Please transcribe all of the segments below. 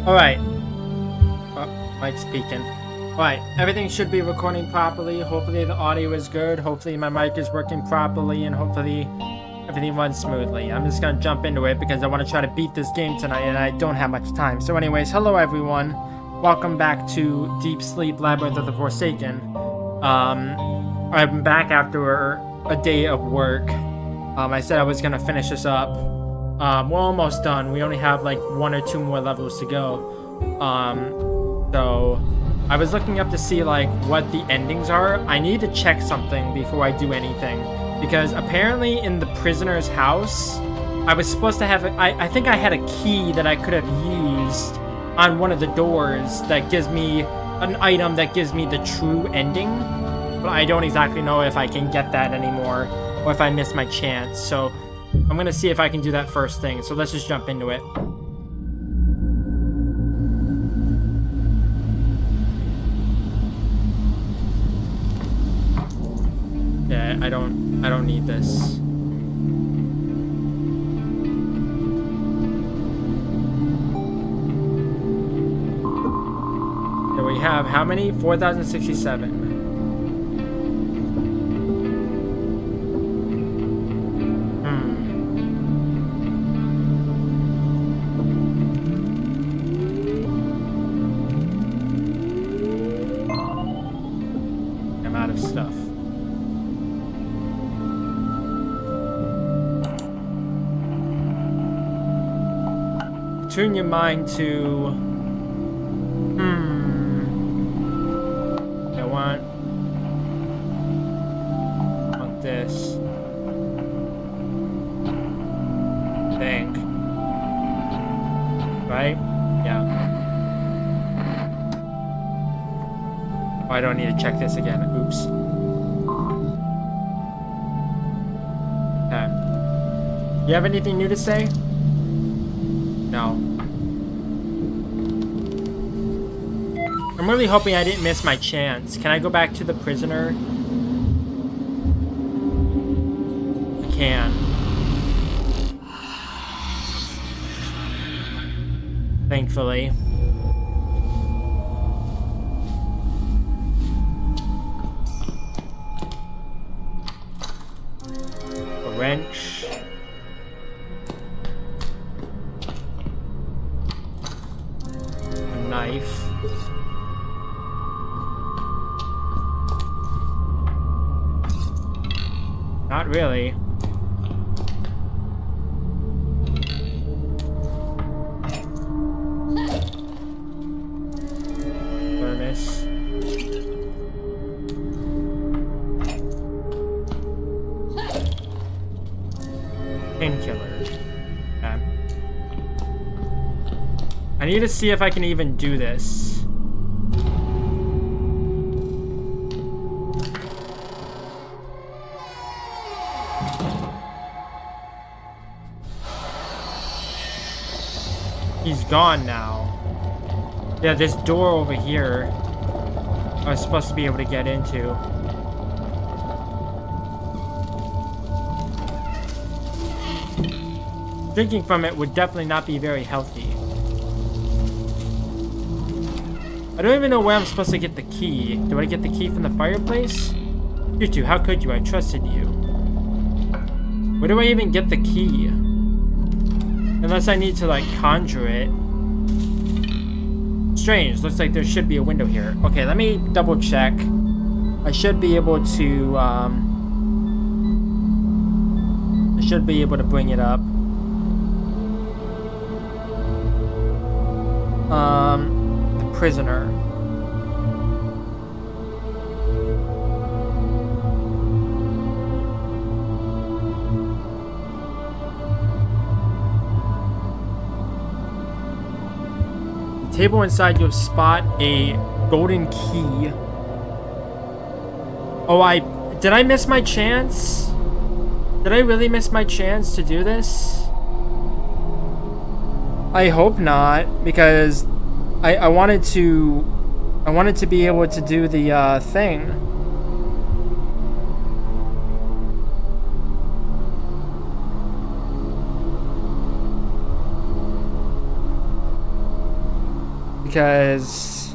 Alright. Oh, mic's peaking. Alright, everything should be recording properly. Hopefully the audio is good. Hopefully my mic is working properly. And hopefully everything runs smoothly. I'm just gonna jump into it because I want to try to beat this game tonight and I don't have much time. So anyways, hello everyone. Welcome back to Deep Sleep Labyrinth of the Forsaken. I'm back after a day of work. I said I was gonna finish this up. We're almost done. We only have like 1 or 2 more levels to go. So I was looking up to see like what the endings are. I need to check something before I do anything, because apparently in the prisoner's house, I was supposed to have I think I had a key that I could have used on one of the doors that gives me an item that gives me the true ending, but I don't exactly know if I can get that anymore or if I missed my chance. So I'm gonna see if I can do that first thing. So let's just jump into it. Yeah, I don't need this. There we have how many? 4,067. I'm out of stuff. Turn your mind to I want this thing, right? Yeah. Oh, I don't need to check this again. Oops. Okay. You have anything new to say? No. I'm really hoping I didn't miss my chance. Can I go back to the prisoner? I can. Thankfully. A wrench. A knife. Not really. Furnace. Painkiller. Okay. I need to see if I can even do this. He's gone now. Yeah, this door over here I was supposed to be able to get into. Drinking from it would definitely not be very healthy. I don't even know where I'm supposed to get the key. Do I get the key from the fireplace? You two, how could you? I trusted you. Where do I even get the key? Unless I need to, like, conjure it. Strange. Looks like there should be a window here. Okay, let me double check. I should be able to, bring it up. The prisoner. Table inside, you'll spot a golden key. Oh, did I miss my chance? Did I really miss my chance to do this? I hope not, because I wanted to be able to do the thing. Because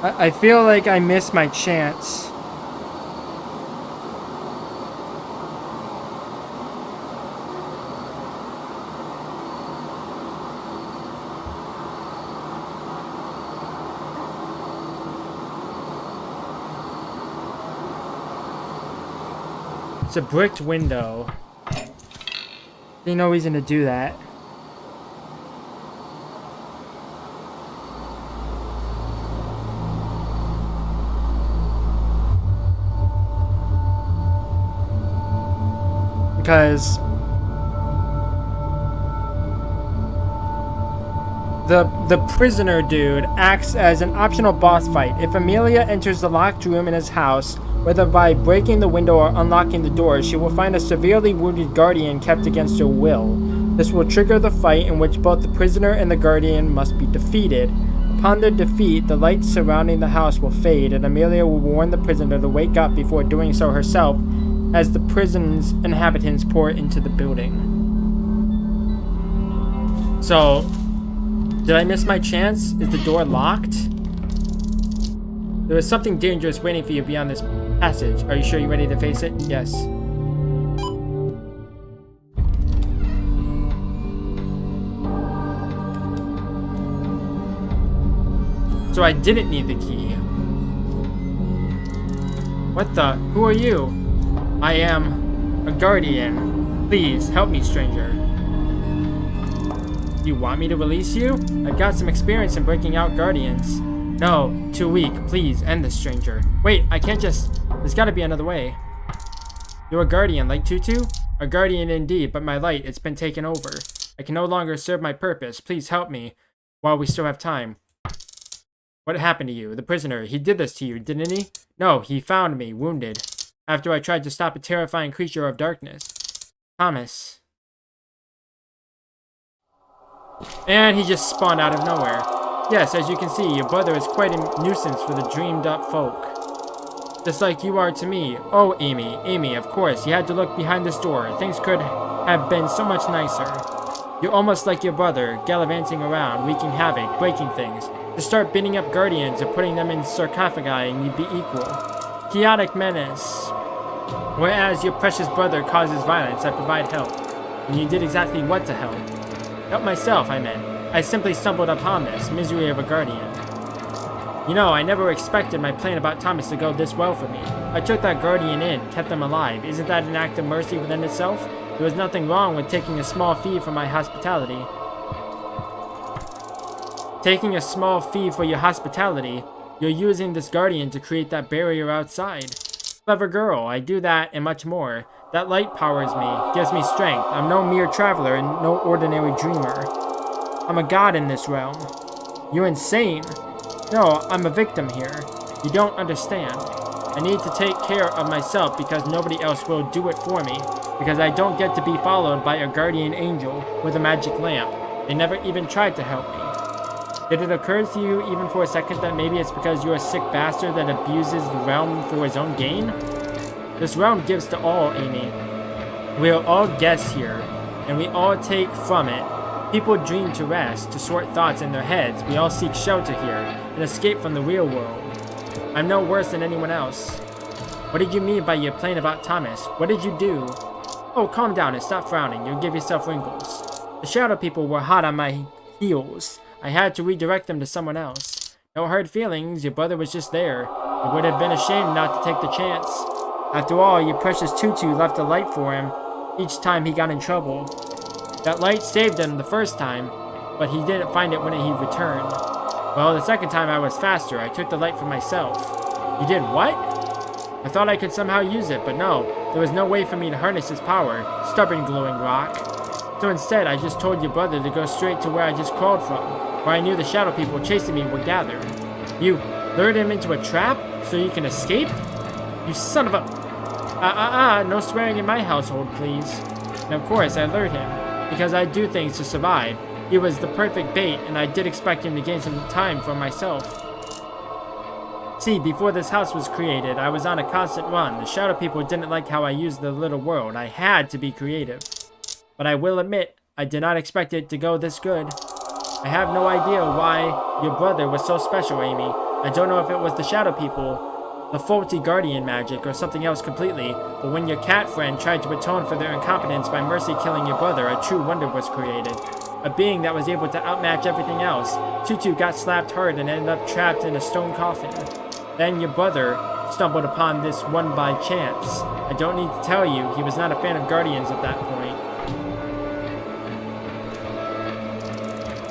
I feel like I missed my chance. It's a bricked window. There's no reason to do that. Because the prisoner dude acts as an optional boss fight. If Amelia enters the locked room in his house, whether by breaking the window or unlocking the door, she will find a severely wounded guardian kept against her will. This will trigger the fight in which both the prisoner and the guardian must be defeated. Upon their defeat, the lights surrounding the house will fade, and Amelia will warn the prisoner to wake up before doing so herself, as the prison's inhabitants pour into the building. So, did I miss my chance? Is the door locked? There is something dangerous waiting for you beyond this passage. Are you sure you're ready to face it? Yes. So I didn't need the key. What the? Who are you? I am a guardian. Please, help me, stranger. You want me to release you? I've got some experience in breaking out guardians. No, too weak. Please, end this, stranger. Wait, I can't just... There's gotta be another way. You're a guardian, like Tutu? A guardian indeed, but my light, it's been taken over. I can no longer serve my purpose. Please help me while we still have time. What happened to you? The prisoner, he did this to you, didn't he? No, he found me, wounded, after I tried to stop a terrifying creature of darkness. Thomas. And he just spawned out of nowhere. Yes, as you can see, your brother is quite a nuisance for the dreamed-up folk. Just like you are to me. Oh, Amy. Amy, of course, you had to look behind this door. Things could have been so much nicer. You're almost like your brother, gallivanting around, wreaking havoc, breaking things. To start beating up guardians or putting them in sarcophagi and you'd be equal. Chaotic menace. Whereas your precious brother causes violence, I provide help. And you did exactly what to help? Help myself, I meant. I simply stumbled upon this, misery of a guardian. You know, I never expected my plan about Thomas to go this well for me. I took that guardian in, kept them alive. Isn't that an act of mercy within itself? There was nothing wrong with taking a small fee for my hospitality. Taking a small fee for your hospitality, you're using this guardian to create that barrier outside. Clever girl, I do that and much more. That light powers me, gives me strength. I'm no mere traveler and no ordinary dreamer. I'm a god in this realm. You're insane. No, I'm a victim here. You don't understand. I need to take care of myself because nobody else will do it for me. Because I don't get to be followed by a guardian angel with a magic lamp. They never even tried to help me. Did it occur to you even for a second that maybe it's because you're a sick bastard that abuses the realm for his own gain? This realm gives to all, Amy. We are all guests here, and we all take from it. People dream to rest, to sort thoughts in their heads. We all seek shelter here, and escape from the real world. I'm no worse than anyone else. What did you mean by your plan about Thomas? What did you do? Oh, calm down and stop frowning. You'll give yourself wrinkles. The shadow people were hot on my heels. I had to redirect them to someone else. No hard feelings, your brother was just there. It would have been a shame not to take the chance. After all, your precious Tutu left a light for him each time he got in trouble. That light saved him the first time, but he didn't find it when he returned. Well, the second time I was faster. I took the light for myself. You did what? I thought I could somehow use it, but no. There was no way for me to harness its power. Stubborn glowing rock. So instead, I just told your brother to go straight to where I just crawled from, where I knew the shadow people chasing me were gathered. You lured him into a trap so you can escape? You son of a... no swearing in my household, please. And of course, I lured him, because I do things to survive. He was the perfect bait, and I did expect him to gain some time for myself. See, before this house was created, I was on a constant run. The Shadow People didn't like how I used the little world. I had to be creative. But I will admit, I did not expect it to go this good. I have no idea why your brother was so special, Amy. I don't know if it was the Shadow People, the faulty guardian magic, or something else completely, but when your cat friend tried to atone for their incompetence by mercy killing your brother, a true wonder was created. A being that was able to outmatch everything else. Tutu got slapped hard and ended up trapped in a stone coffin. Then your brother stumbled upon this one by chance. I don't need to tell you, he was not a fan of guardians at that point.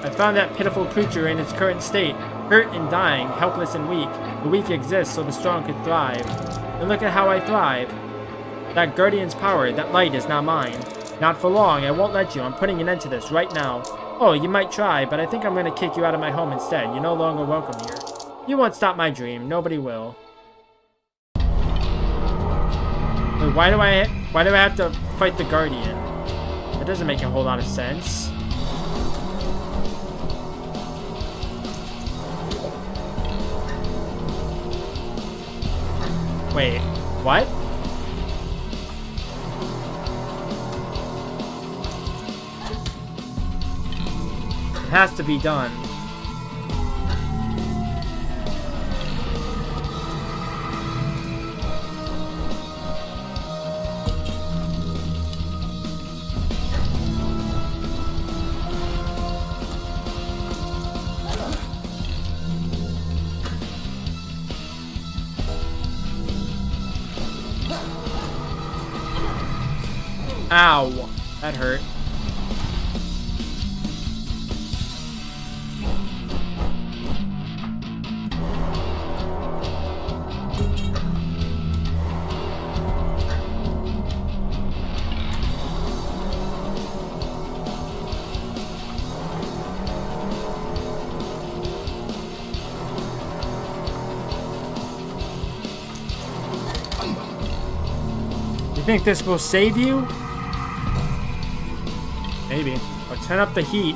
I found that pitiful creature in its current state, hurt and dying, helpless and weak. The weak exist so the strong could thrive. And look at how I thrive. That guardian's power, that light is now mine. Not for long, I won't let you. I'm putting an end to this right now. Oh, you might try, but I think I'm gonna kick you out of my home instead. You're no longer welcome here. You won't stop my dream. Nobody will. Wait, why do I have to fight the guardian? That doesn't make a whole lot of sense. Wait, what? It has to be done. Ow, that hurt. You think this will save you? Maybe. Or turn up the heat.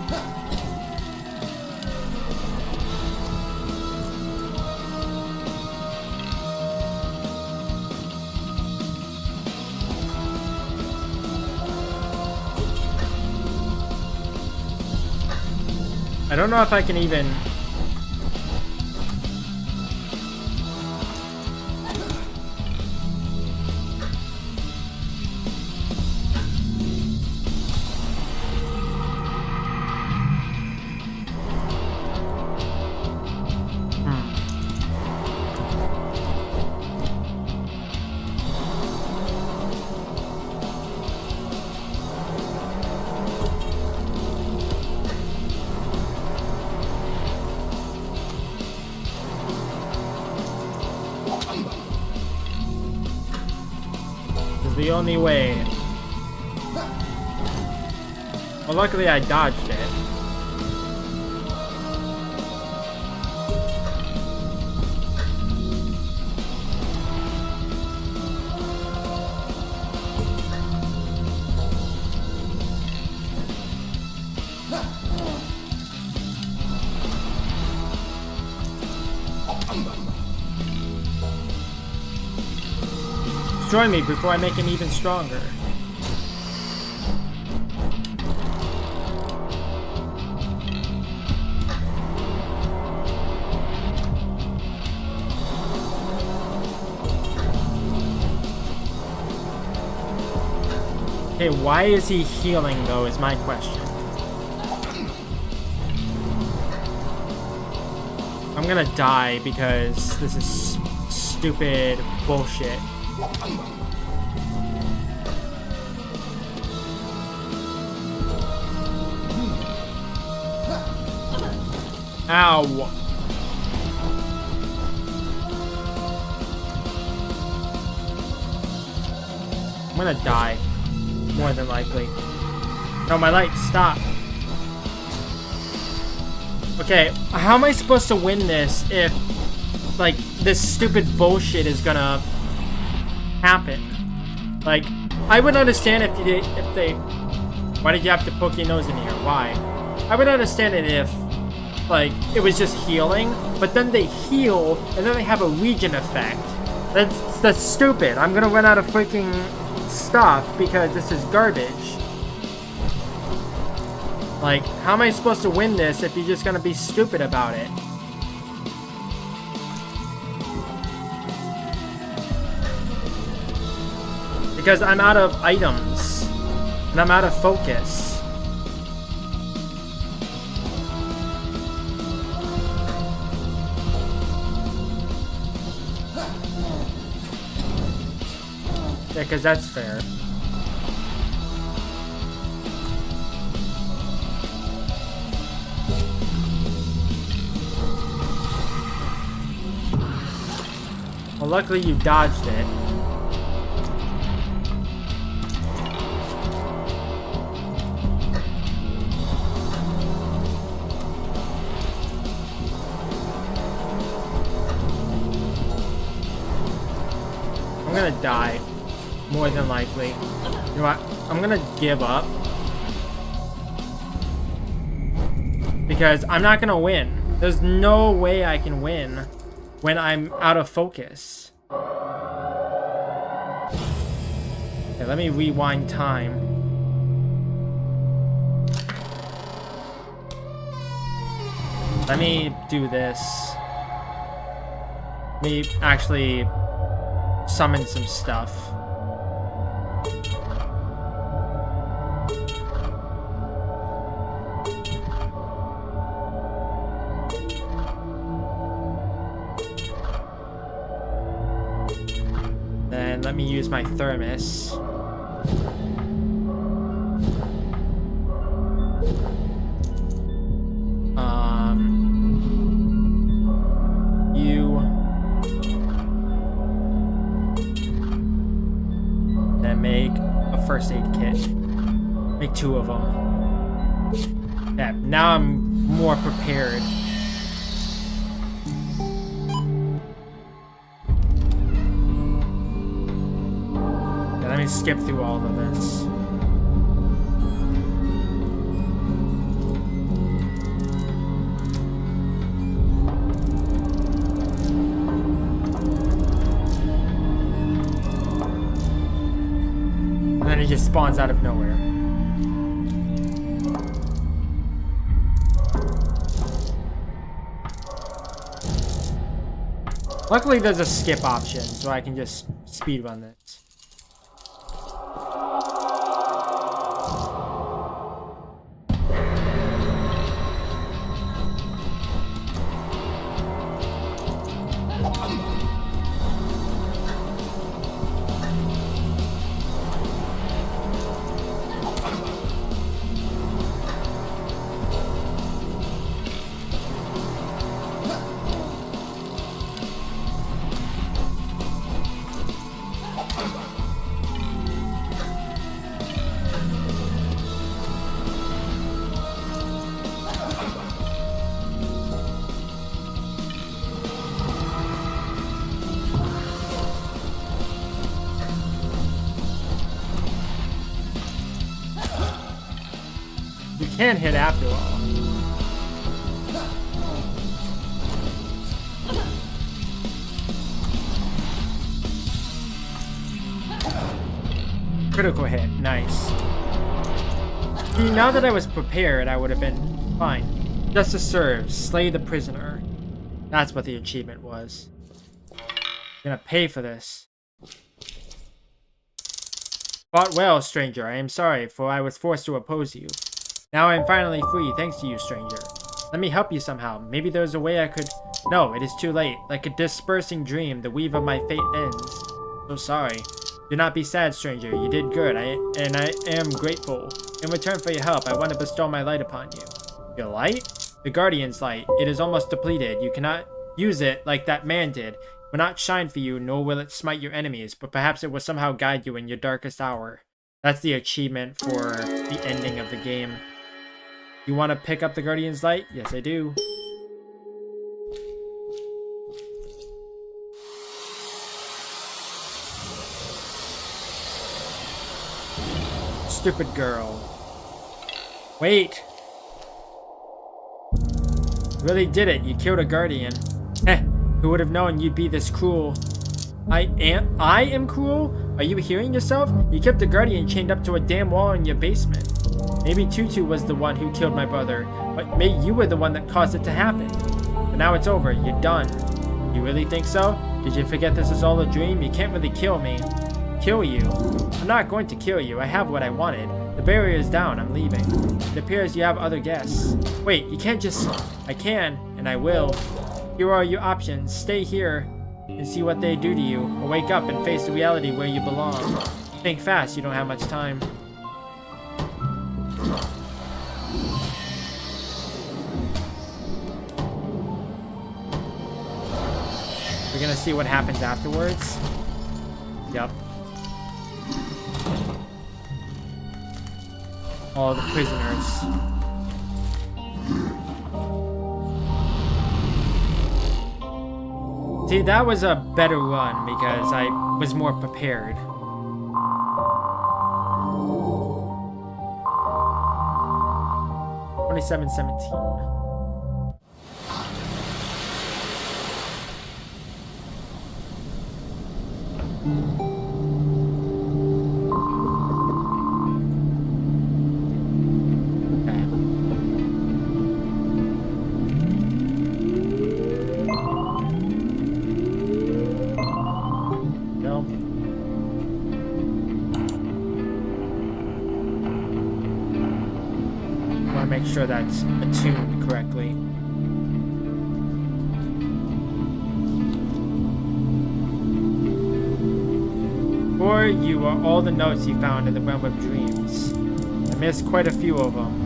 I don't know if I can even... the only way. Well, luckily I dodged it. Destroy me before I make him even stronger. Okay, why is he healing though is my question. I'm gonna die because this is stupid bullshit. Ow. I'm gonna die. More than likely. No, my light, stop. Okay, how am I supposed to win this if, like, this stupid bullshit is gonna happen? Like, I would understand if they... Why did you have to poke your nose in here? Why? I would understand it if like, it was just healing, but then they heal, and then they have a regen effect. That's stupid. I'm gonna run out of freaking stuff because this is garbage. Like, how am I supposed to win this if you're just gonna be stupid about it? Because I'm out of items, and I'm out of focus. Yeah, because that's fair. Well, luckily you dodged it. I'm gonna die. More than likely. You know what? I'm gonna give up. Because I'm not gonna win. There's no way I can win when I'm out of focus. Okay, let me rewind time. Let me do this. Let me actually summon some stuff. Then let me use my thermos. You. Then make a first aid kit. Make 2 of them. Yeah, now I'm more prepared. Yeah, let me skip through all of this. And then it just spawns out of nowhere. Luckily, there's a skip option, so I can just speedrun this. You can hit after all. Critical hit, nice. See, now that I was prepared, I would have been fine. Justice serves, slay the prisoner. That's what the achievement was. I'm gonna pay for this. Fought well, stranger. I am sorry, for I was forced to oppose you. Now I am finally free, thanks to you, stranger. Let me help you somehow. Maybe there's a way I could... No, it is too late. Like a dispersing dream, the weave of my fate ends. So sorry. Do not be sad, stranger. You did good, and I am grateful. In return for your help, I want to bestow my light upon you. Your light? The Guardian's light. It is almost depleted. You cannot use it like that man did. It will not shine for you, nor will it smite your enemies, but perhaps it will somehow guide you in your darkest hour. That's the achievement for the ending of the game. You want to pick up the Guardian's light? Yes, I do. Stupid girl. Wait. Really did it. You killed a guardian. Heh, who would have known you'd be this cruel? I am cruel? Are you hearing yourself? You kept a guardian chained up to a damn wall in your basement. Maybe Tutu was the one who killed my brother, but maybe you were the one that caused it to happen. But now it's over. You're done. You really think so? Did you forget this is all a dream? You can't really kill me. Kill you? I'm not going to kill you. I have what I wanted. The barrier is down. I'm leaving. It appears you have other guests. Wait, you can't just... I can, and I will. Here are your options. Stay here and see what they do to you, or wake up and face the reality where you belong. Think fast. You don't have much time. We're gonna see what happens afterwards. Yep. All the prisoners. See, that was a better run because I was more prepared. $27.17. Make sure that's attuned correctly. For you are all the notes you found in the realm of dreams. I missed quite a few of them.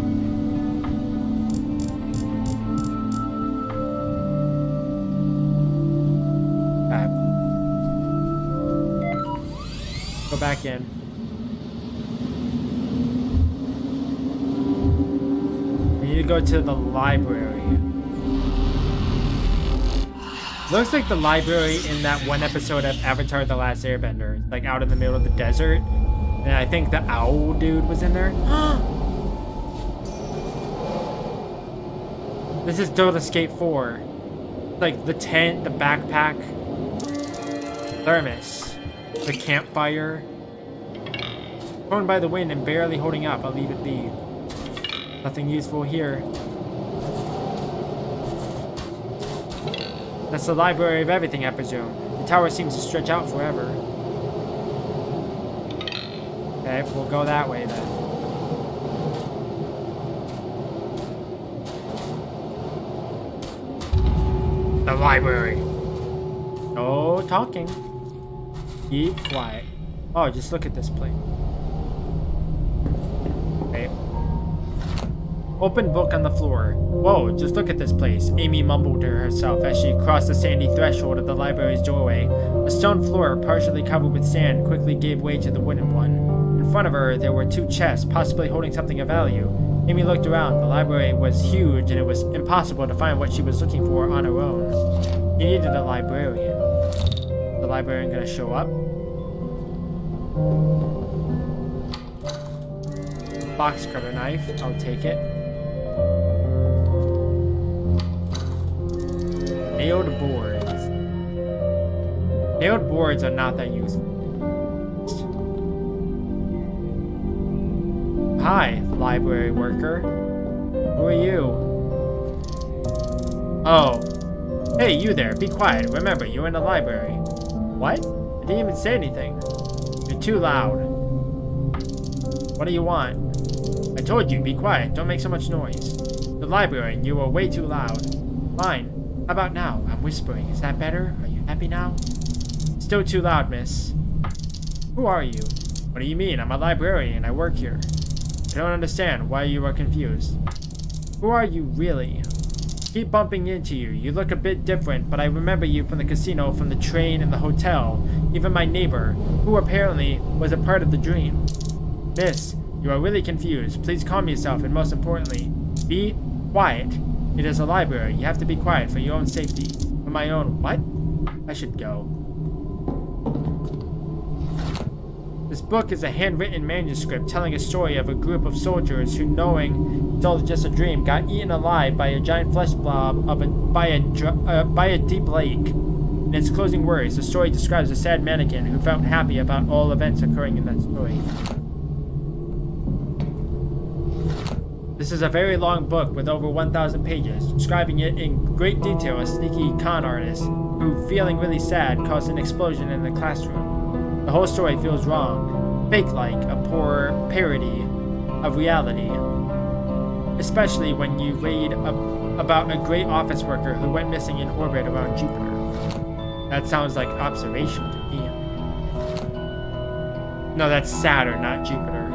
Go back in. Go to the library. Looks like the library in that one episode of Avatar: The Last Airbender, like out in the middle of the desert, and I think the owl dude was in there. This is Don't Escape 4. Like the tent, the backpack, thermos, the campfire, thrown by the wind and barely holding up. I'll leave it be. Nothing useful here. That's the library of everything, I presume. The tower seems to stretch out forever. Okay, we'll go that way then. The library. No talking. Keep quiet. Oh, just look at this place. Okay. Open book on the floor. Whoa, just look at this place, Amy mumbled to herself as she crossed the sandy threshold of the library's doorway. The stone floor, partially covered with sand, quickly gave way to the wooden one. In front of her, there were two chests, possibly holding something of value. Amy looked around. The library was huge, and it was impossible to find what she was looking for on her own. She needed a librarian. The librarian gonna show up? Box cutter knife, I'll take it. Nailed boards. Nailed boards are not that useful. Hi, library worker. Who are you? Oh. Hey, you there. Be quiet. Remember, you're in the library. What? I didn't even say anything. You're too loud. What do you want? I told you, be quiet. Don't make so much noise. The library, and you are way too loud. Fine. How about now? I'm whispering. Is that better? Are you happy now? Still too loud, miss. Who are you? What do you mean? I'm a librarian. I work here. I don't understand why you are confused. Who are you, really? Keep bumping into you. You look a bit different, but I remember you from the casino, from the train, and the hotel. Even my neighbor, who apparently was a part of the dream. Miss, you are really confused. Please calm yourself, and most importantly, be quiet. It is a library. You have to be quiet for your own safety. For my own what? I should go. This book is a handwritten manuscript telling a story of a group of soldiers who, knowing it's all just a dream, got eaten alive by a giant flesh blob by a deep lake. In its closing words, the story describes a sad mannequin who felt happy about all events occurring in that story. This is a very long book with over 1,000 pages, describing it in great detail a sneaky con artist who, feeling really sad, caused an explosion in the classroom. The whole story feels wrong, fake-like, a poor parody of reality, especially when you read about a great office worker who went missing in orbit around Jupiter. That sounds like observation to me. No, that's Saturn, not Jupiter.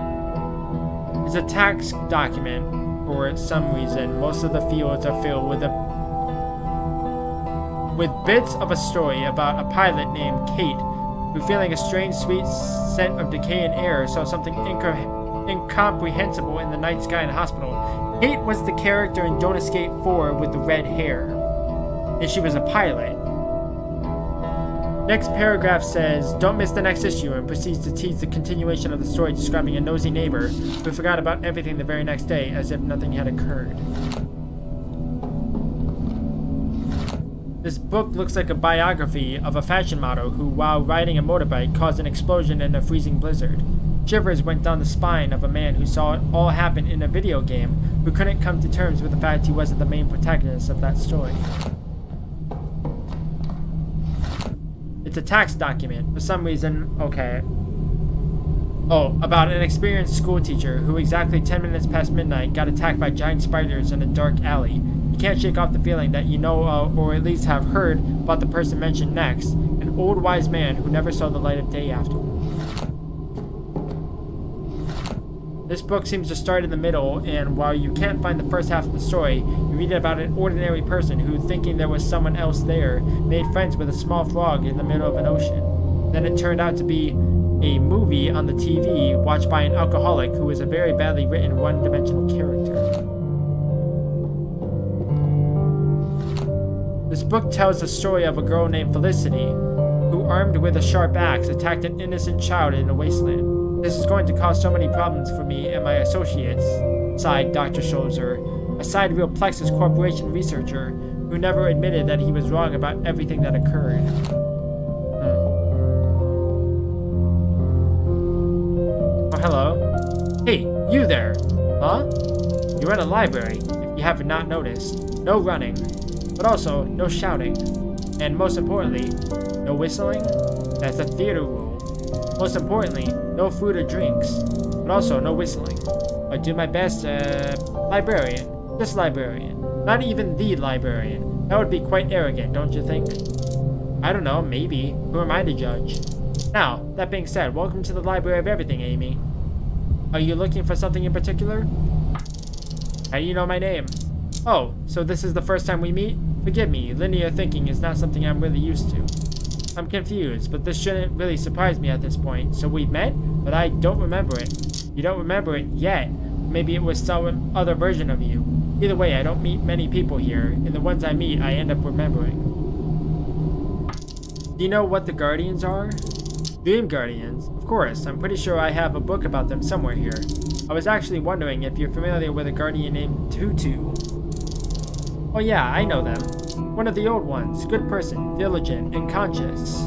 It's a tax document. For some reason, most of the fields are filled with bits of a story about a pilot named Kate, who, feeling a strange sweet scent of decay and air, saw something incomprehensible in the night sky in the hospital. Kate was the character in Don't Escape 4 with the red hair, and she was a pilot. Next paragraph says, "Don't miss the next issue," and proceeds to tease the continuation of the story, describing a nosy neighbor who forgot about everything the very next day as if nothing had occurred. This book looks like a biography of a fashion model who, while riding a motorbike, caused an explosion in a freezing blizzard. Shivers went down the spine of a man who saw it all happen in a video game, who couldn't come to terms with the fact he wasn't the main protagonist of that story. It's a tax document. For some reason, okay. Oh, about an experienced school teacher who exactly 10 minutes past midnight got attacked by giant spiders in a dark alley. You can't shake off the feeling that you know or at least have heard about the person mentioned next, an old wise man who never saw the light of day afterward. This book seems to start in the middle, and while you can't find the first half of the story, you read about an ordinary person who, thinking there was someone else there, made friends with a small frog in the middle of an ocean. Then it turned out to be a movie on the TV watched by an alcoholic who was a very badly written one-dimensional character. This book tells the story of a girl named Felicity who, armed with a sharp axe, attacked an innocent child in a wasteland. "This is going to cause so many problems for me and my associates," sighed Dr. Scholzer, a Sidereal Plexus Corporation researcher who never admitted that he was wrong about everything that occurred. Oh, hello. Hey, you there. Huh? You're in a library, if you have not noticed. No running, but also no shouting. And most importantly, no whistling. That's a theater rule. Most importantly, no food or drinks, but also no whistling. I do my best, librarian. Just librarian. Not even the librarian. That would be quite arrogant, don't you think? I don't know, maybe. Who am I to judge? Now, that being said, welcome to the Library of Everything, Amy. Are you looking for something in particular? How do you know my name? Oh, so this is the first time we meet? Forgive me, linear thinking is not something I'm really used to. I'm confused, but this shouldn't really surprise me at this point. So we've met, but I don't remember it. You don't remember it yet. Maybe it was some other version of you. Either way, I don't meet many people here, and the ones I meet, I end up remembering. Do you know what the Guardians are? Dream Guardians? Of course, I'm pretty sure I have a book about them somewhere here. I was actually wondering if you're familiar with a Guardian named Tutu. Oh yeah, I know them. One of the old ones, good person, diligent, and conscious.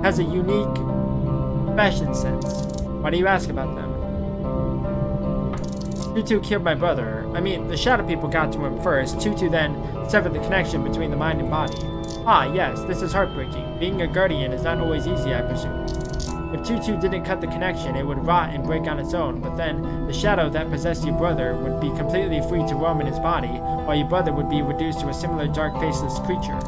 Has a unique fashion sense. Why do you ask about them? Tutu killed my brother. I mean, the Shadow People got to him first. Tutu then severed the connection between the mind and body. Ah, yes, this is heartbreaking. Being a guardian is not always easy, I presume. If Tutu didn't cut the connection, it would rot and break on its own, but then the shadow that possessed your brother would be completely free to roam in his body, while your brother would be reduced to a similar dark, faceless creature.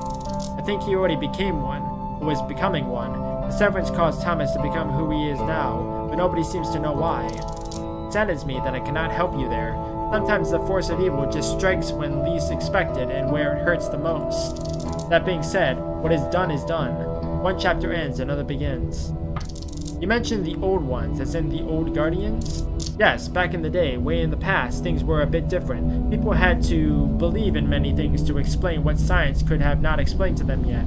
I think he already became one, or was becoming one. The severance caused Thomas to become who he is now, but nobody seems to know why. It saddens me that I cannot help you there. Sometimes the force of evil just strikes when least expected and where it hurts the most. That being said, what is done is done. One chapter ends, another begins. You mentioned the old ones, as in the old Guardians? Yes, back in the day, way in the past, things were a bit different. People had to believe in many things to explain what science could have not explained to them yet.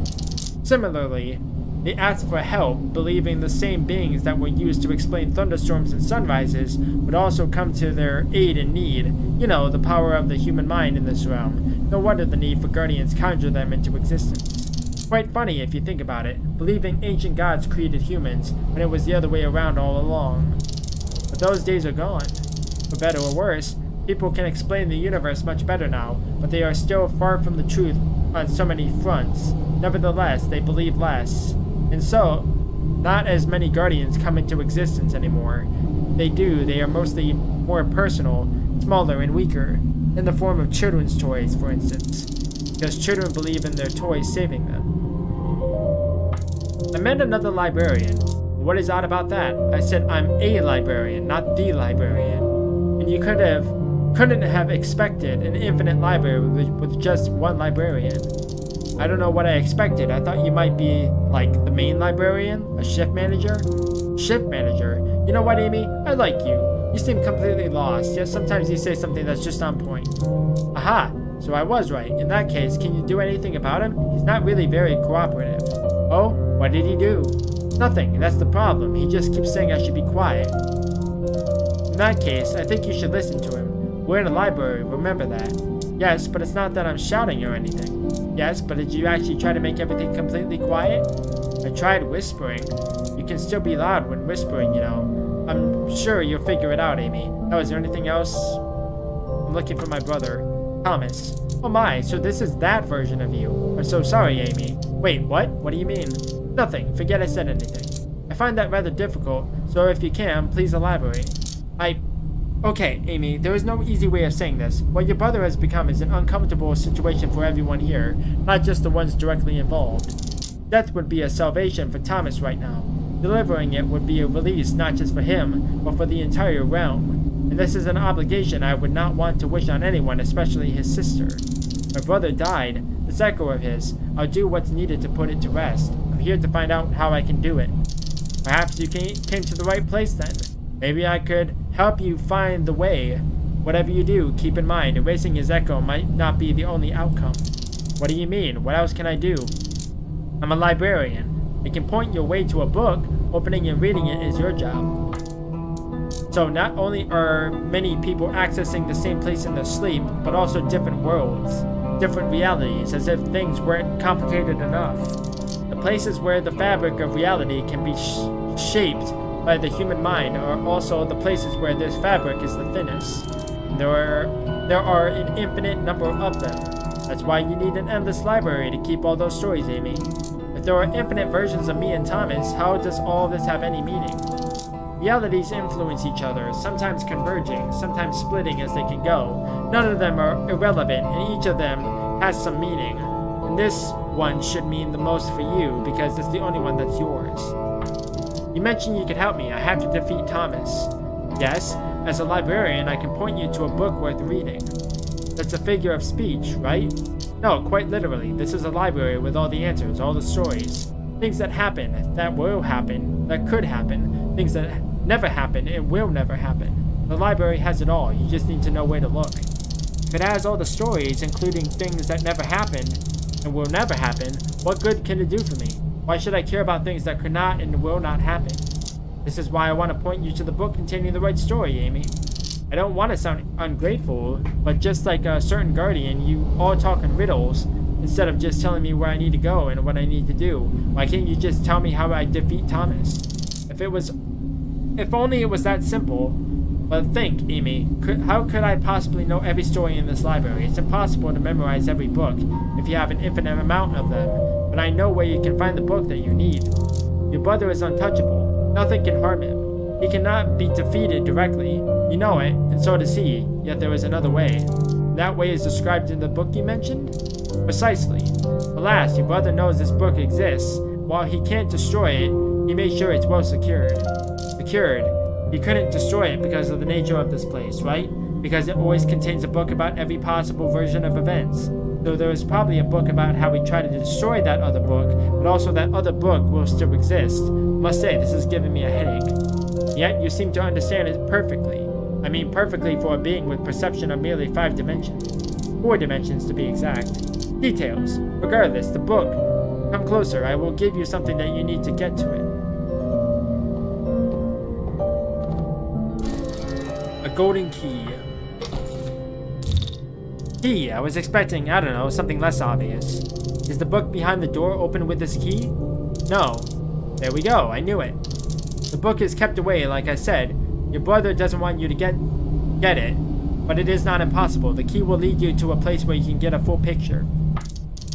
Similarly, They asked for help, believing the same beings that were used to explain thunderstorms and sunrises would also come to their aid in need. You know, the power of the human mind in this realm. No wonder the need for guardians conjure them into existence. Quite funny if you think about it, believing ancient gods created humans when it was the other way around all along. But those days are gone. For better or worse, people can explain the universe much better now, but they are still far from the truth on so many fronts. Nevertheless, they believe less. And so, not as many guardians come into existence anymore. They do, they are mostly more personal, smaller and weaker, in the form of children's toys, for instance, because children believe in their toys saving them. I met another librarian. What is odd about that? I said I'm a librarian, not the librarian. And you couldn't have expected an infinite library with just one librarian. I don't know what I expected. I thought you might be, like, the main librarian? A shift manager? Shift manager? You know what, Amy? I like you. You seem completely lost, yet sometimes you say something that's just on point. Aha! So I was right. In that case, can you do anything about him? He's not really very cooperative. Oh? What did he do? Nothing. That's the problem. He just keeps saying I should be quiet. In that case, I think you should listen to him. We're in a library, remember that. Yes, but it's not that I'm shouting or anything. Yes, but did you actually try to make everything completely quiet? I tried whispering. You can still be loud when whispering, you know. I'm sure you'll figure it out, Amy. Oh, is there anything else? I'm looking for my brother, Thomas. Oh my, so this is that version of you. I'm so sorry, Amy. Wait, what? What do you mean? Nothing. Forget I said anything. I find that rather difficult, so if you can, please elaborate. Okay, Amy, there is no easy way of saying this. What your brother has become is an uncomfortable situation for everyone here, not just the ones directly involved. Death would be a salvation for Thomas right now. Delivering it would be a release not just for him, but for the entire realm. And this is an obligation I would not want to wish on anyone, especially his sister. My brother died, this echo of his. I'll do what's needed to put it to rest. I'm here to find out how I can do it. Perhaps you came to the right place then. Maybe I could help you find the way. Whatever you do, keep in mind, erasing his echo might not be the only outcome. What do you mean? What else can I do? I'm a librarian. I can point your way to a book. Opening and reading it is your job. So not only are many people accessing the same place in their sleep, but also different worlds, different realities, as if things weren't complicated enough. The places where the fabric of reality can be shaped by the human mind are also the places where this fabric is the thinnest. There are an infinite number of them. That's why you need an endless library to keep all those stories, Amy. If there are infinite versions of me and Thomas, how does all this have any meaning? Realities influence each other, sometimes converging, sometimes splitting as they can go. None of them are irrelevant, and each of them has some meaning. And this one should mean the most for you, because it's the only one that's yours. You mentioned you could help me. I have to defeat Thomas. Yes, as a librarian, I can point you to a book worth reading. That's a figure of speech, right? No, quite literally. This is a library with all the answers, all the stories. Things that happen, that will happen, that could happen. Things that never happen and will never happen. The library has it all. You just need to know where to look. If it has all the stories, including things that never happened and will never happen, what good can it do for me? Why should I care about things that could not and will not happen? This is why I want to point you to the book containing the right story, Amy. I don't want to sound ungrateful, but just like a certain guardian, you all talk in riddles instead of just telling me where I need to go and what I need to do. Why can't you just tell me how I defeat Thomas? If only it was that simple. But think, Amy, how could I possibly know every story in this library? It's impossible to memorize every book if you have an infinite amount of them. But I know where you can find the book that you need. Your brother is untouchable. Nothing can harm him. He cannot be defeated directly. You know it, and so does he. Yet there is another way. That way is described in the book you mentioned? Precisely. Alas, your brother knows this book exists. While he can't destroy it, he made sure it's well secured. Secured. He couldn't destroy it because of the nature of this place, right? Because it always contains a book about every possible version of events. Though there is probably a book about how we try to destroy that other book, but also that other book will still exist. Must say, this is giving me a headache. Yet you seem to understand it perfectly. I mean perfectly for a being with perception of merely 5 dimensions. 4 dimensions to be exact. Details. Regardless, the book. Come closer. I will give you something that you need to get to it. A golden key. Key. I was expecting, I don't know, something less obvious. Is the book behind the door open with this key? No. There we go. I knew it. The book is kept away, like I said. Your brother doesn't want you to get it, but it is not impossible. The key will lead you to a place where you can get a full picture.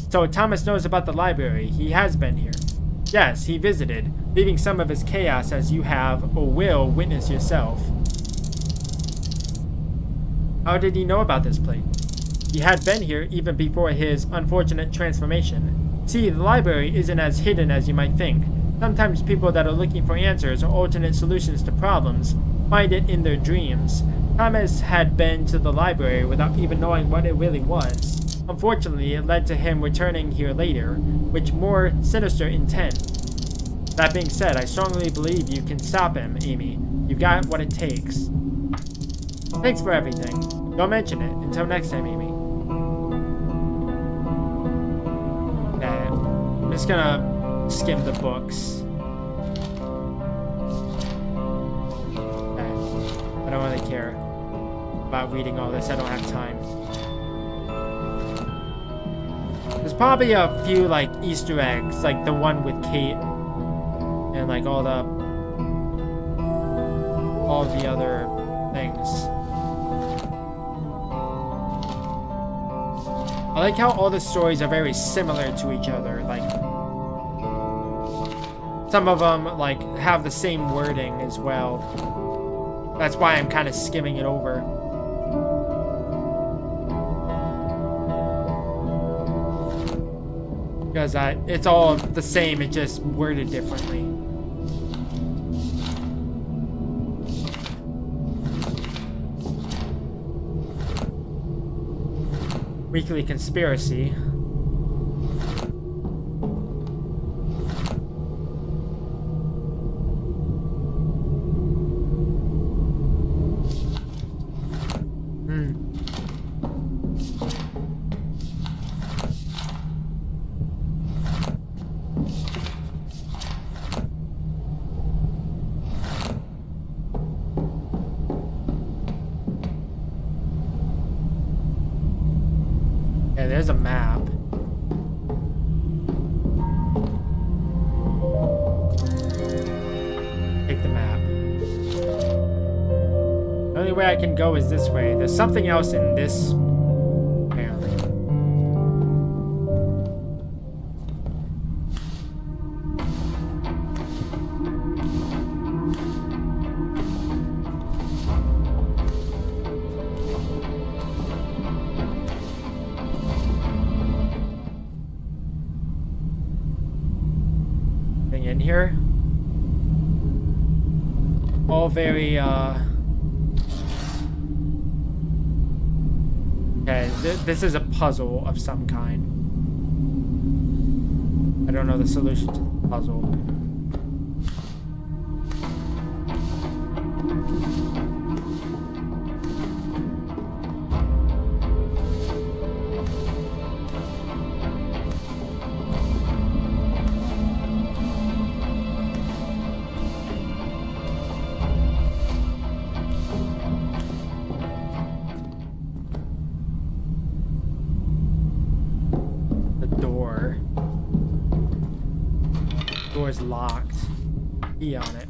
So Thomas knows about the library. He has been here. Yes, he visited, leaving some of his chaos as you have, or will, witness yourself. How did he know about this place? He had been here even before his unfortunate transformation. See, the library isn't as hidden as you might think. Sometimes people that are looking for answers or alternate solutions to problems find it in their dreams. Thomas had been to the library without even knowing what it really was. Unfortunately, it led to him returning here later, with more sinister intent. That being said, I strongly believe you can stop him, Amy. You've got what it takes. Thanks for everything. Don't mention it. Until next time, Amy. Okay, I'm just gonna skim the books. Okay, I don't really care about reading all this. I don't have time. There's probably a few, like, Easter eggs, like the one with Kate, and, like, all the other things. I like how all the stories are very similar to each other, like, some of them, like, have the same wording as well. That's why I'm kind of skimming it over. Because it's all the same, it just worded differently. Weekly conspiracy. Yeah, there's a map. Take the map. The only way I can go is this way. There's something else in this, apparently. In here, all very okay, this is a puzzle of some kind. I don't know the solution to the puzzle. Door's locked. Key on it.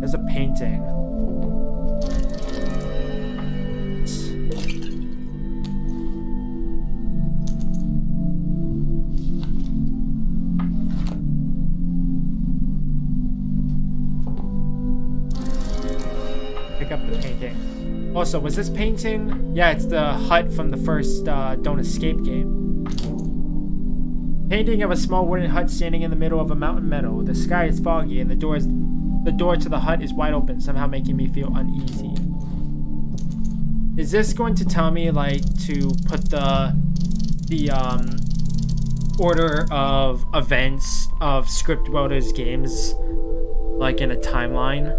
There's a painting. Pick up the painting. Also, was this painting? Yeah, it's the hut from the first Don't Escape game. Painting of a small wooden hut standing in the middle of a mountain meadow. The sky is foggy and the door to the hut is wide open, somehow making me feel uneasy. Is this going to tell me, like, to put the order of events of Script Welder's games, like, in a timeline?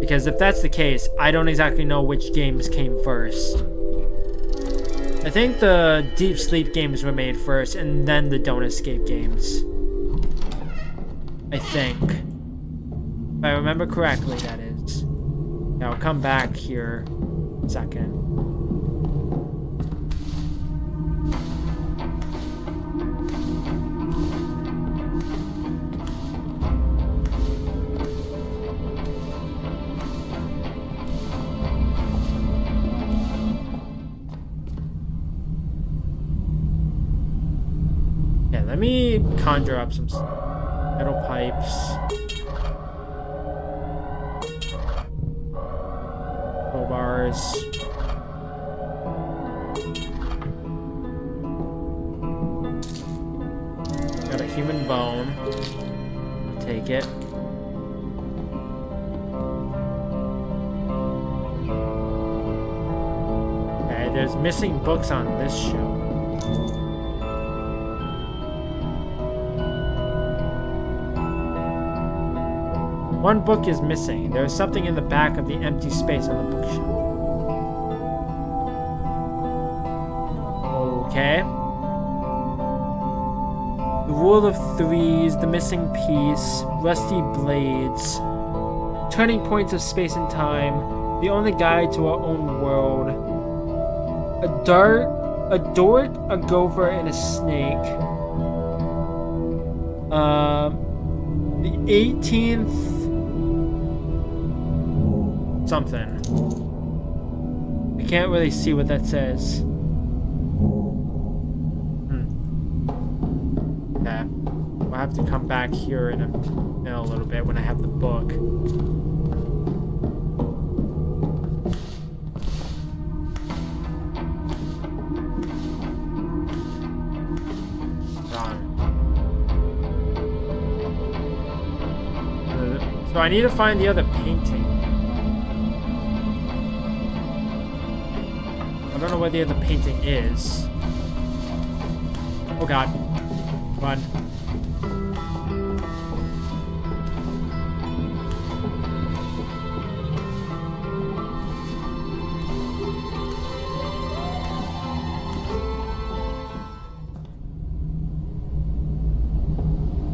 Because if that's the case, I don't exactly know which games came first. I think the Deep Sleep games were made first, and then the Don't Escape games. I think. If I remember correctly, that is. Yeah, I'll come back here in a second. Yeah, let me conjure up some metal pipes. Crowbars. Got a human bone. I'll take it. Okay, there's missing books on this show. One book is missing. There is something in the back of the empty space on the bookshelf. Okay. The rule of threes, the missing piece, rusty blades, turning points of space and time, the only guide to our own world, a dart, a gopher, and a snake. The 18th something. I can't really see what that says. Yeah. I'll have to come back here in a little bit when I have the book. So I need to find the other painting. I don't know where the other painting is. Oh god. Run.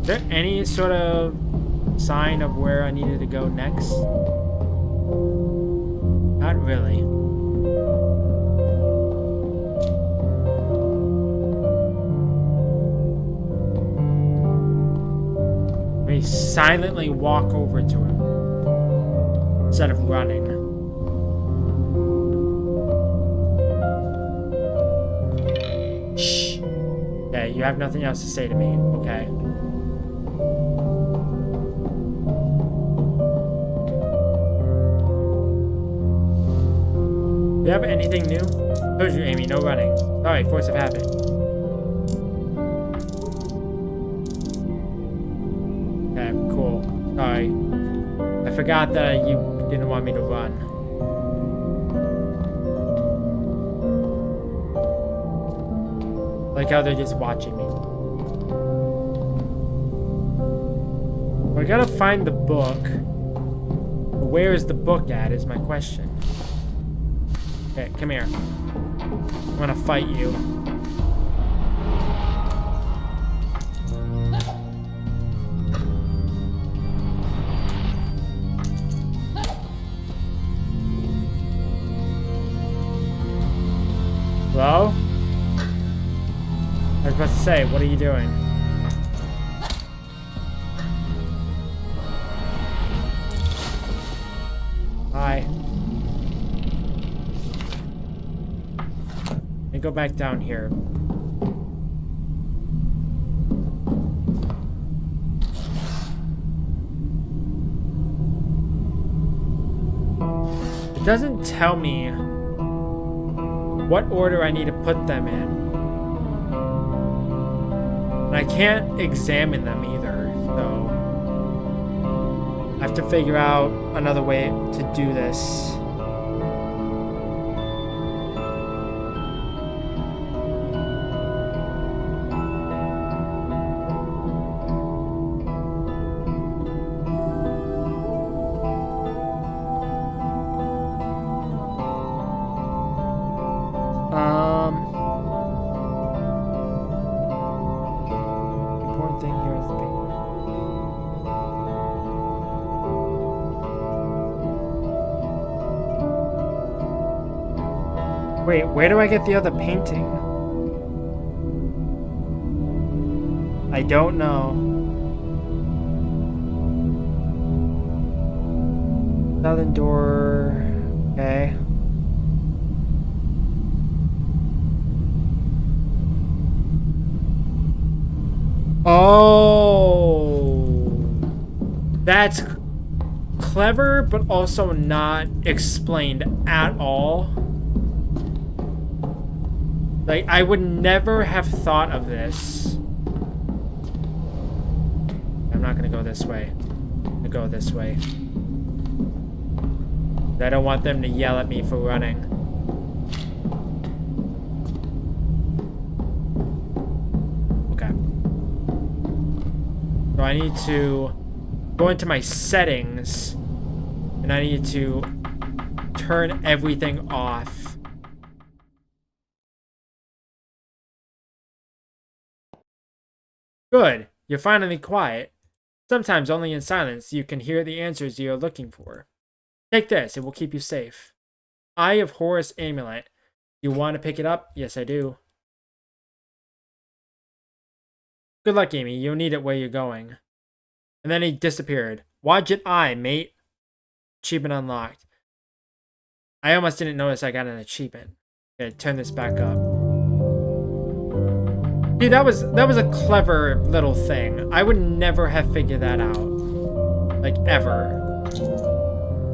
Is there any sort of sign of where I needed to go next? Not really. Let me silently walk over to him instead of running. Shh. Okay, you have nothing else to say to me. Okay. Do you have anything new? Told you, Amy, no running. Sorry, force of habit. Okay, cool. Sorry. I forgot that you didn't want me to run. Like how they're just watching me. I gotta find the book. Where is the book at is my question. Okay, come here. I'm gonna fight you. Hello? I was about to say, what are you doing? Hi. Let me go back down here. It doesn't tell me what order I need to put them in. And I can't examine them either, so I have to figure out another way to do this. Wait, where do I get the other painting? I don't know. Southern door. Okay. Oh. That's clever, but also not explained at all. Like, I would never have thought of this. I'm not gonna go this way. I'm gonna go this way. I don't want them to yell at me for running. Okay. So I need to go into my settings, and I need to turn everything off. Good. You're finally quiet. Sometimes only in silence you can hear the answers you're looking for. Take this, it will keep you safe. Eye of Horus amulet. You want to pick it up? Yes, I do. Good luck, Amy. You'll need it where you're going. And then he disappeared. Wadjet Eye, mate. Achievement unlocked. I almost didn't notice I got an achievement. Okay, turn this back up. Dude, that was a clever little thing. I would never have figured that out. Like, ever.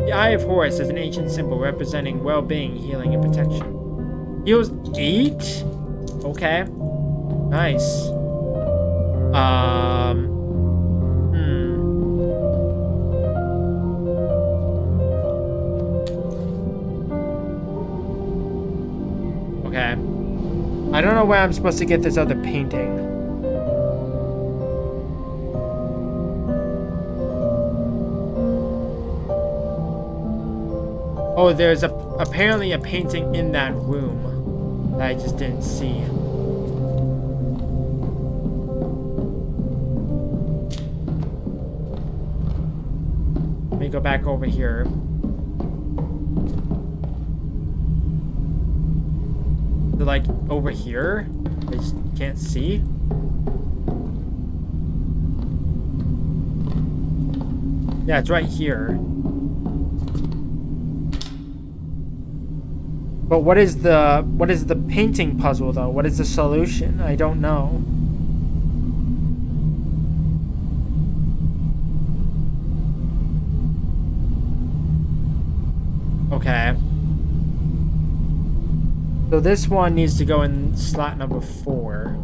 The Eye of Horus is an ancient symbol representing well-being, healing, and protection. Heals 8? Okay. Nice. Okay. I don't know where I'm supposed to get this other painting. Oh, there's apparently a painting in that room that I just didn't see. Let me go back over here. So, like, over here? I just can't see? Yeah, it's right here. But what is the painting puzzle though? What is the solution? I don't know. Okay. So this one needs to go in slot number 4.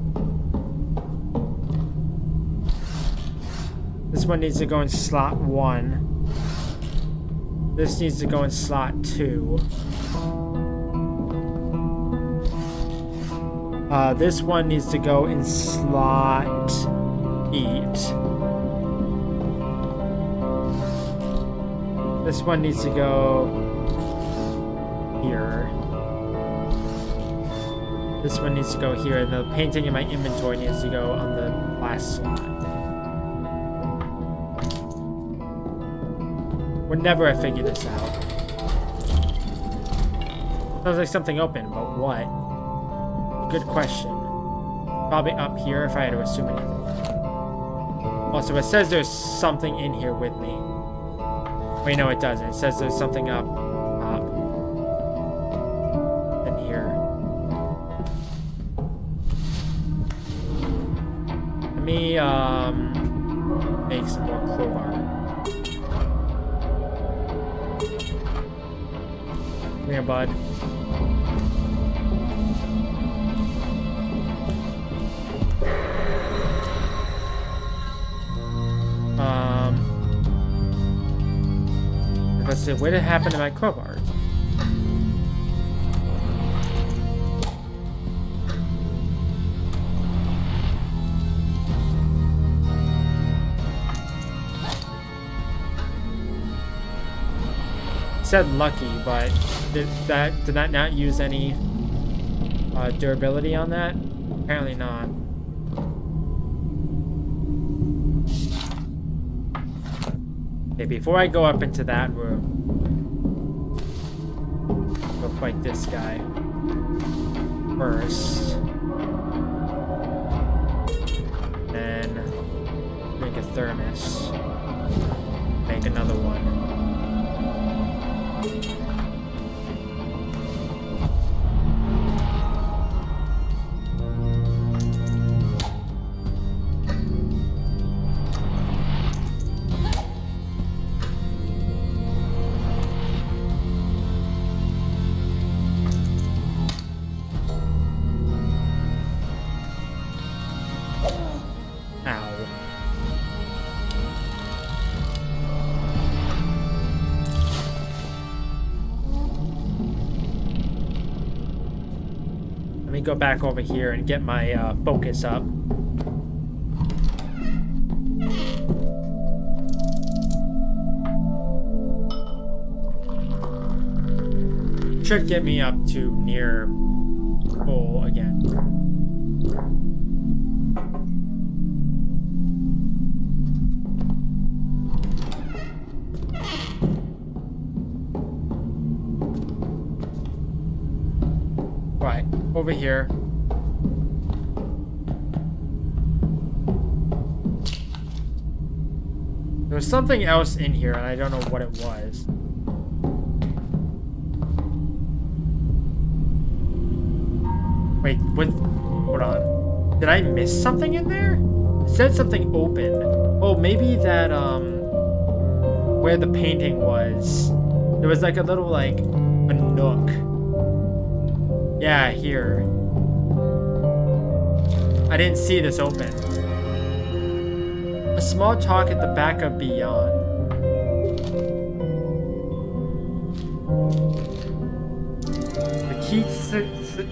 This one needs to go in slot 1. This needs to go in slot 2. This one needs to go in slot 8. This one needs to go here. This one needs to go here, and the painting in my inventory needs to go on the last slot. Would never have figured this out. Sounds like something open, but what? Good question. Probably up here if I had to assume anything. Also, it says there's something in here with me. Wait, no, it doesn't. It says there's something up. In here. Let me, make some more crowbar. Come here, bud. Let's see, what did happen to my crowbars? It said lucky, but did that not use any durability on that? Apparently not. Okay, before I go up into that room, go fight this guy. first. Then make a thermos. Make another one. Go back over here and get my focus up. Should get me up to near full again. Over here. There was something else in here and I don't know what it was. Wait, what? Hold on. Did I miss something in there? It said something open. Oh, maybe that, where the painting was. There was like a little, like, a nook. Yeah, here. I didn't see this open. A small talk at the back of Beyond.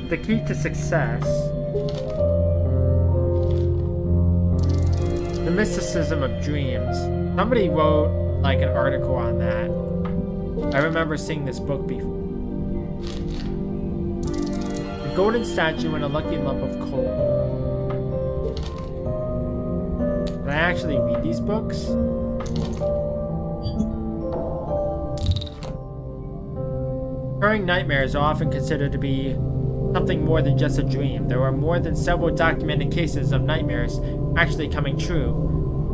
The key to success. The mysticism of dreams. Somebody wrote like an article on that. I remember seeing this book before. Golden statue and a lucky lump of coal. Can I actually read these books? Recurring nightmares are often considered to be something more than just a dream. There are more than several documented cases of nightmares actually coming true,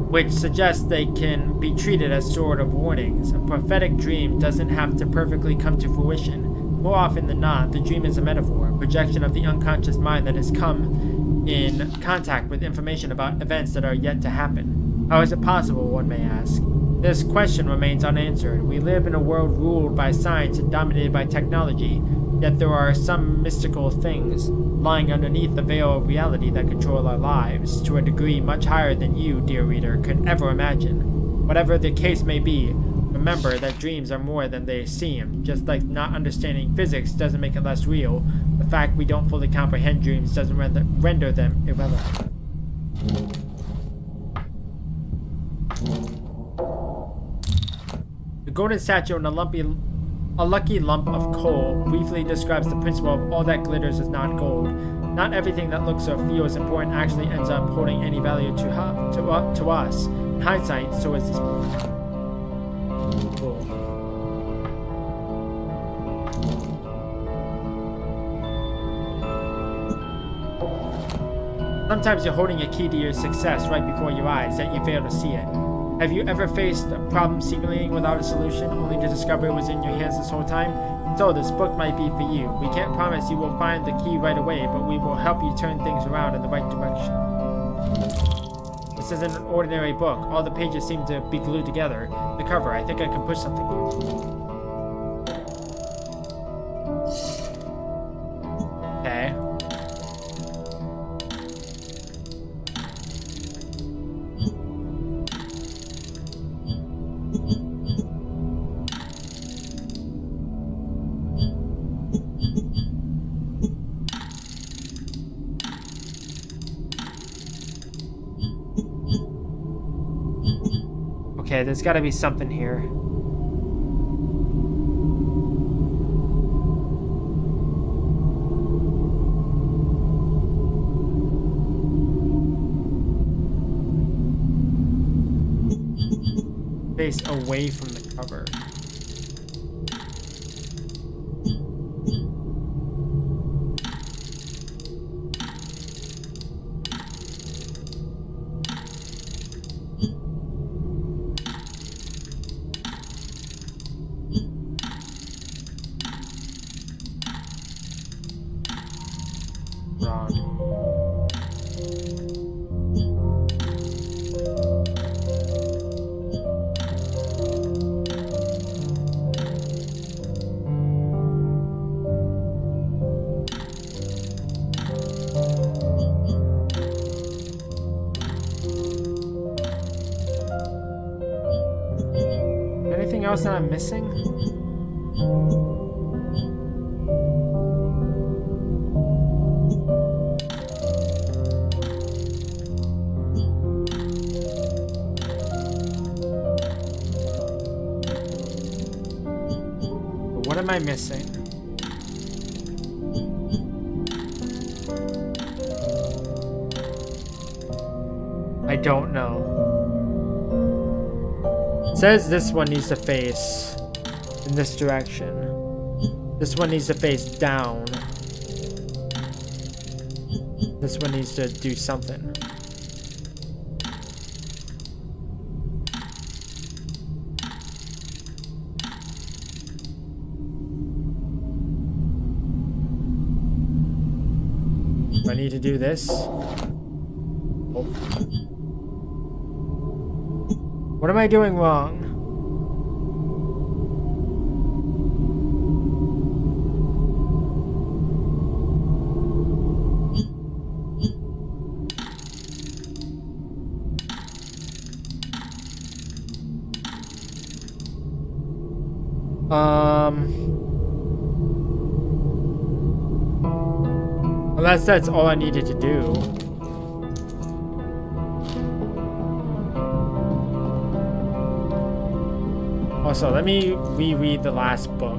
which suggests they can be treated as sort of warnings. A prophetic dream doesn't have to perfectly come to fruition. More often than not, the dream is a metaphor, a projection of the unconscious mind that has come in contact with information about events that are yet to happen. How is it possible, one may ask? This question remains unanswered. We live in a world ruled by science and dominated by technology, yet there are some mystical things lying underneath the veil of reality that control our lives to a degree much higher than you, dear reader, could ever imagine. Whatever the case may be, remember that dreams are more than they seem. Just like not understanding physics doesn't make it less real, the fact we don't fully comprehend dreams doesn't render them irrelevant. The golden statue and a lucky lump of coal briefly describes the principle of all that glitters is not gold. Not everything that looks or feels important actually ends up holding any value to us. In hindsight, so is this book. Cool. Sometimes you're holding a key to your success right before your eyes, yet you fail to see it. Have you ever faced a problem seemingly without a solution, only to discover it was in your hands this whole time? So this book might be for you. We can't promise you will find the key right away, but we will help you turn things around in the right direction. This isn't an ordinary book. All the pages seem to be glued together. The cover, I think I can push something here. Okay. Okay, there's gotta be something here. Face away from the cover. wrong. Anything else that I'm missing? What am I missing? I don't know. It says this one needs to face in this direction. This one needs to face down. This one needs to do something. Do I need to do this? Oh. What am I doing wrong? Unless that's all I needed to do. Also, let me reread the last book.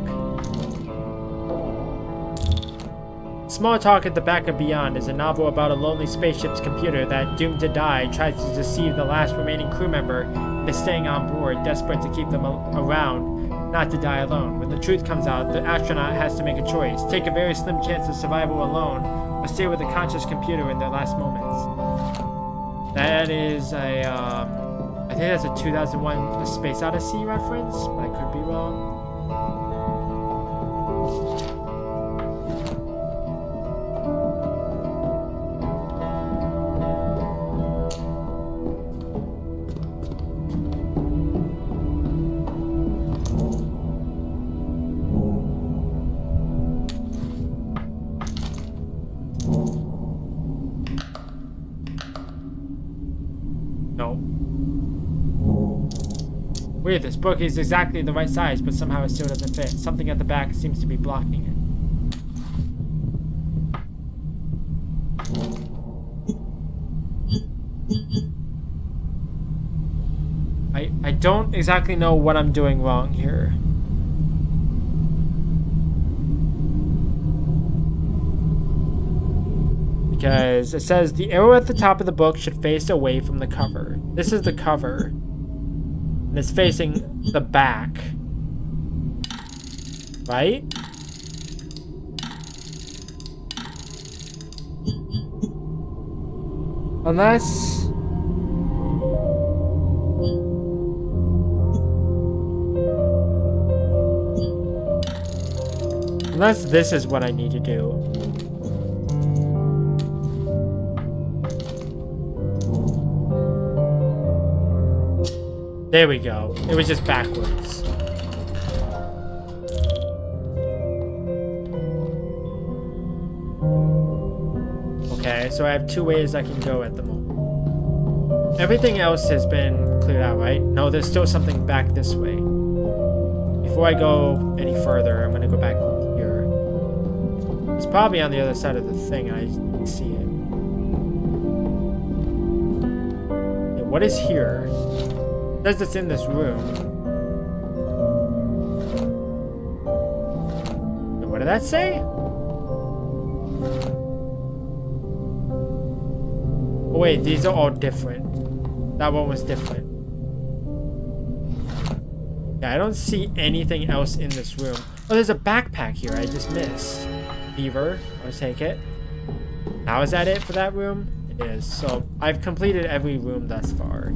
Small Talk at the Back of Beyond is a novel about a lonely spaceship's computer that, doomed to die, tries to deceive the last remaining crew member into staying on board, desperate to keep them around, not to die alone. When the truth comes out, the astronaut has to make a choice: take a very slim chance of survival alone, or stay with a conscious computer in their last moments. That is a, I think that's a 2001 A Space Odyssey reference, but I could be wrong. Weird, this book is exactly the right size, but somehow it still doesn't fit. Something at the back seems to be blocking it. I don't exactly know what I'm doing wrong here. Because it says the arrow at the top of the book should face away from the cover. This is the cover. And it's facing the back. Right? Unless... Unless this is what I need to do. There we go. It was just backwards. Okay, so I have two ways I can go at the moment. Everything else has been cleared out, right? No, there's still something back this way. Before I go any further, I'm gonna go back here. It's probably on the other side of the thing, and I see it. Yeah, what is here? It says it's in this room. And what did that say? Oh wait, these are all different. That one was different. Yeah, I don't see anything else in this room. Oh, there's a backpack here I just missed. Beaver, I'll take it. Now is that it for that room? It is. So I've completed every room thus far.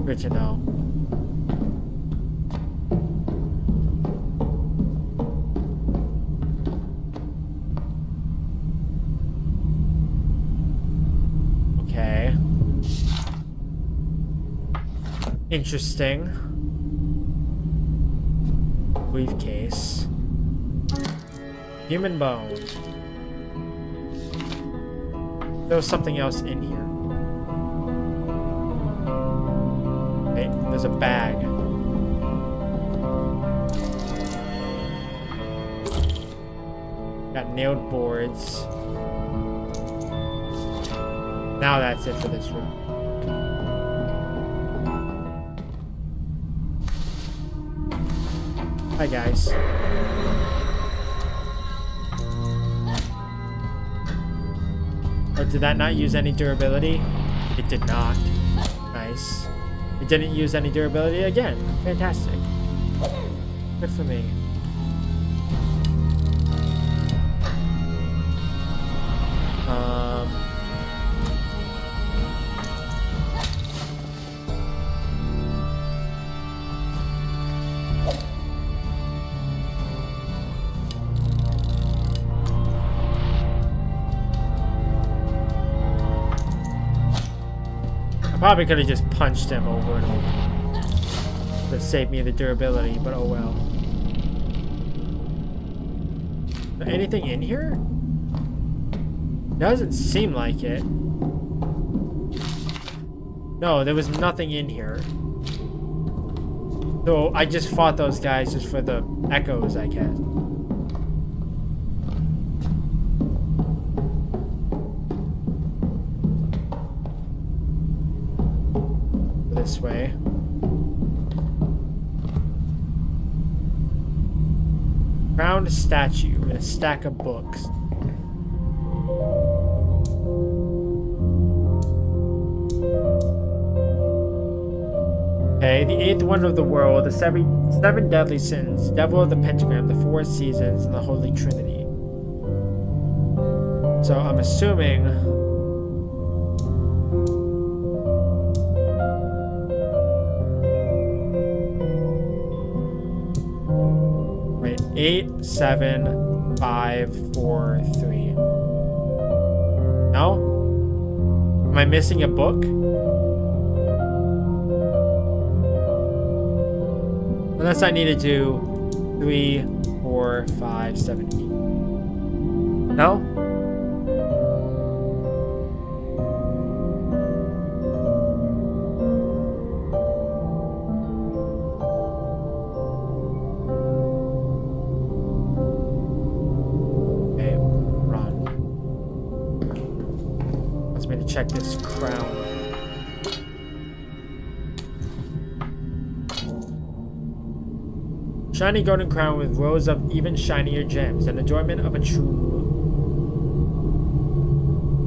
Good to know. Interesting. Briefcase. Human bone. There was something else in here. Okay, there's a bag. Got nailed boards. Now that's it for this room. Hi guys. Or did that not use any durability? It did not. Nice. It didn't use any durability again. Fantastic. Good for me. Probably could have just punched him over and over. Would have saved me the durability, but oh well. Is there anything in here? Doesn't seem like it. No, there was nothing in here. So I just fought those guys just for the echoes, I guess. This way. Crowned statue and a stack of books. Okay, the eighth wonder of the world, the seven deadly sins, devil of the pentagram, the four seasons, and the Holy Trinity. So I'm assuming. Wait, 8, 7, 5, 4, 3. No? Am I missing a book? Unless I need to do 3, 4, 5, 7, 8. No? Okay, run. Wants me to check this crown. Shiny golden crown with rows of even shinier gems, an adornment of a true.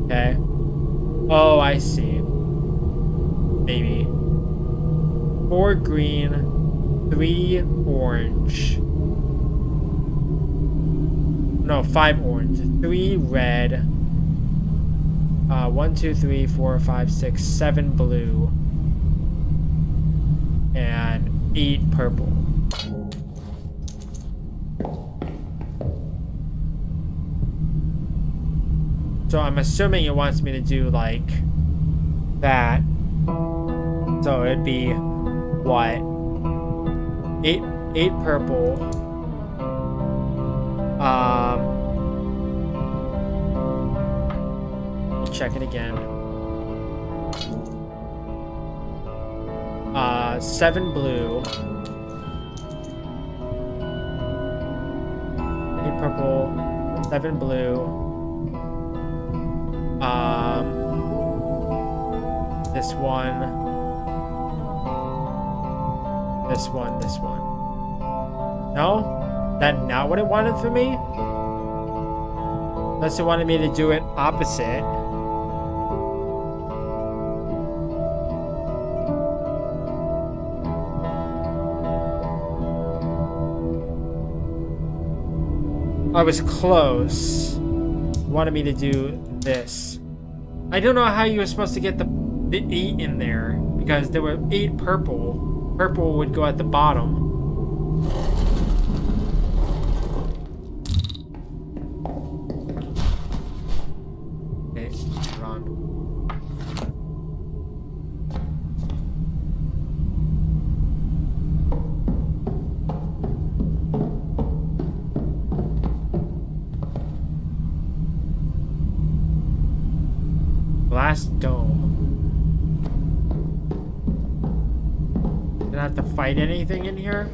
Okay. Oh, I see. Maybe. 4 green, 3 orange. No, 5 orange, 3 red. 1, 2, 3, 4, 5, 6, 7 blue, and 8 purple. So I'm assuming it wants me to do like that. So it'd be what? 8 purple. Check it again. 7 blue. 8 purple. 7 blue. This one. This one, this one. No? That not what it wanted for me? Unless it wanted me to do it opposite. I was close. It wanted me to do this. I don't know how you were supposed to get the 8 in there, because there were 8 purple. Purple would go at the bottom. Okay, run. glass dome. Gonna have to fight anything in here?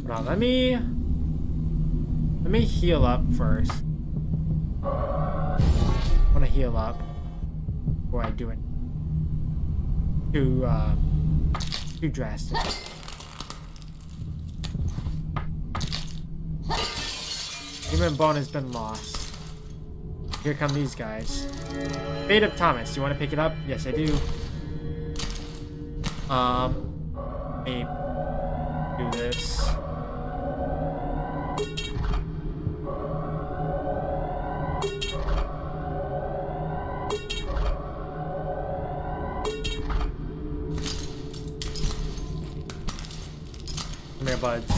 Hold on, let me heal up first. I want to heal up before I do it. Too drastic. Human bone has been lost. Here come these guys. Fate of Thomas. You want to pick it up? Yes, I do. Let me do this. Come here, buds.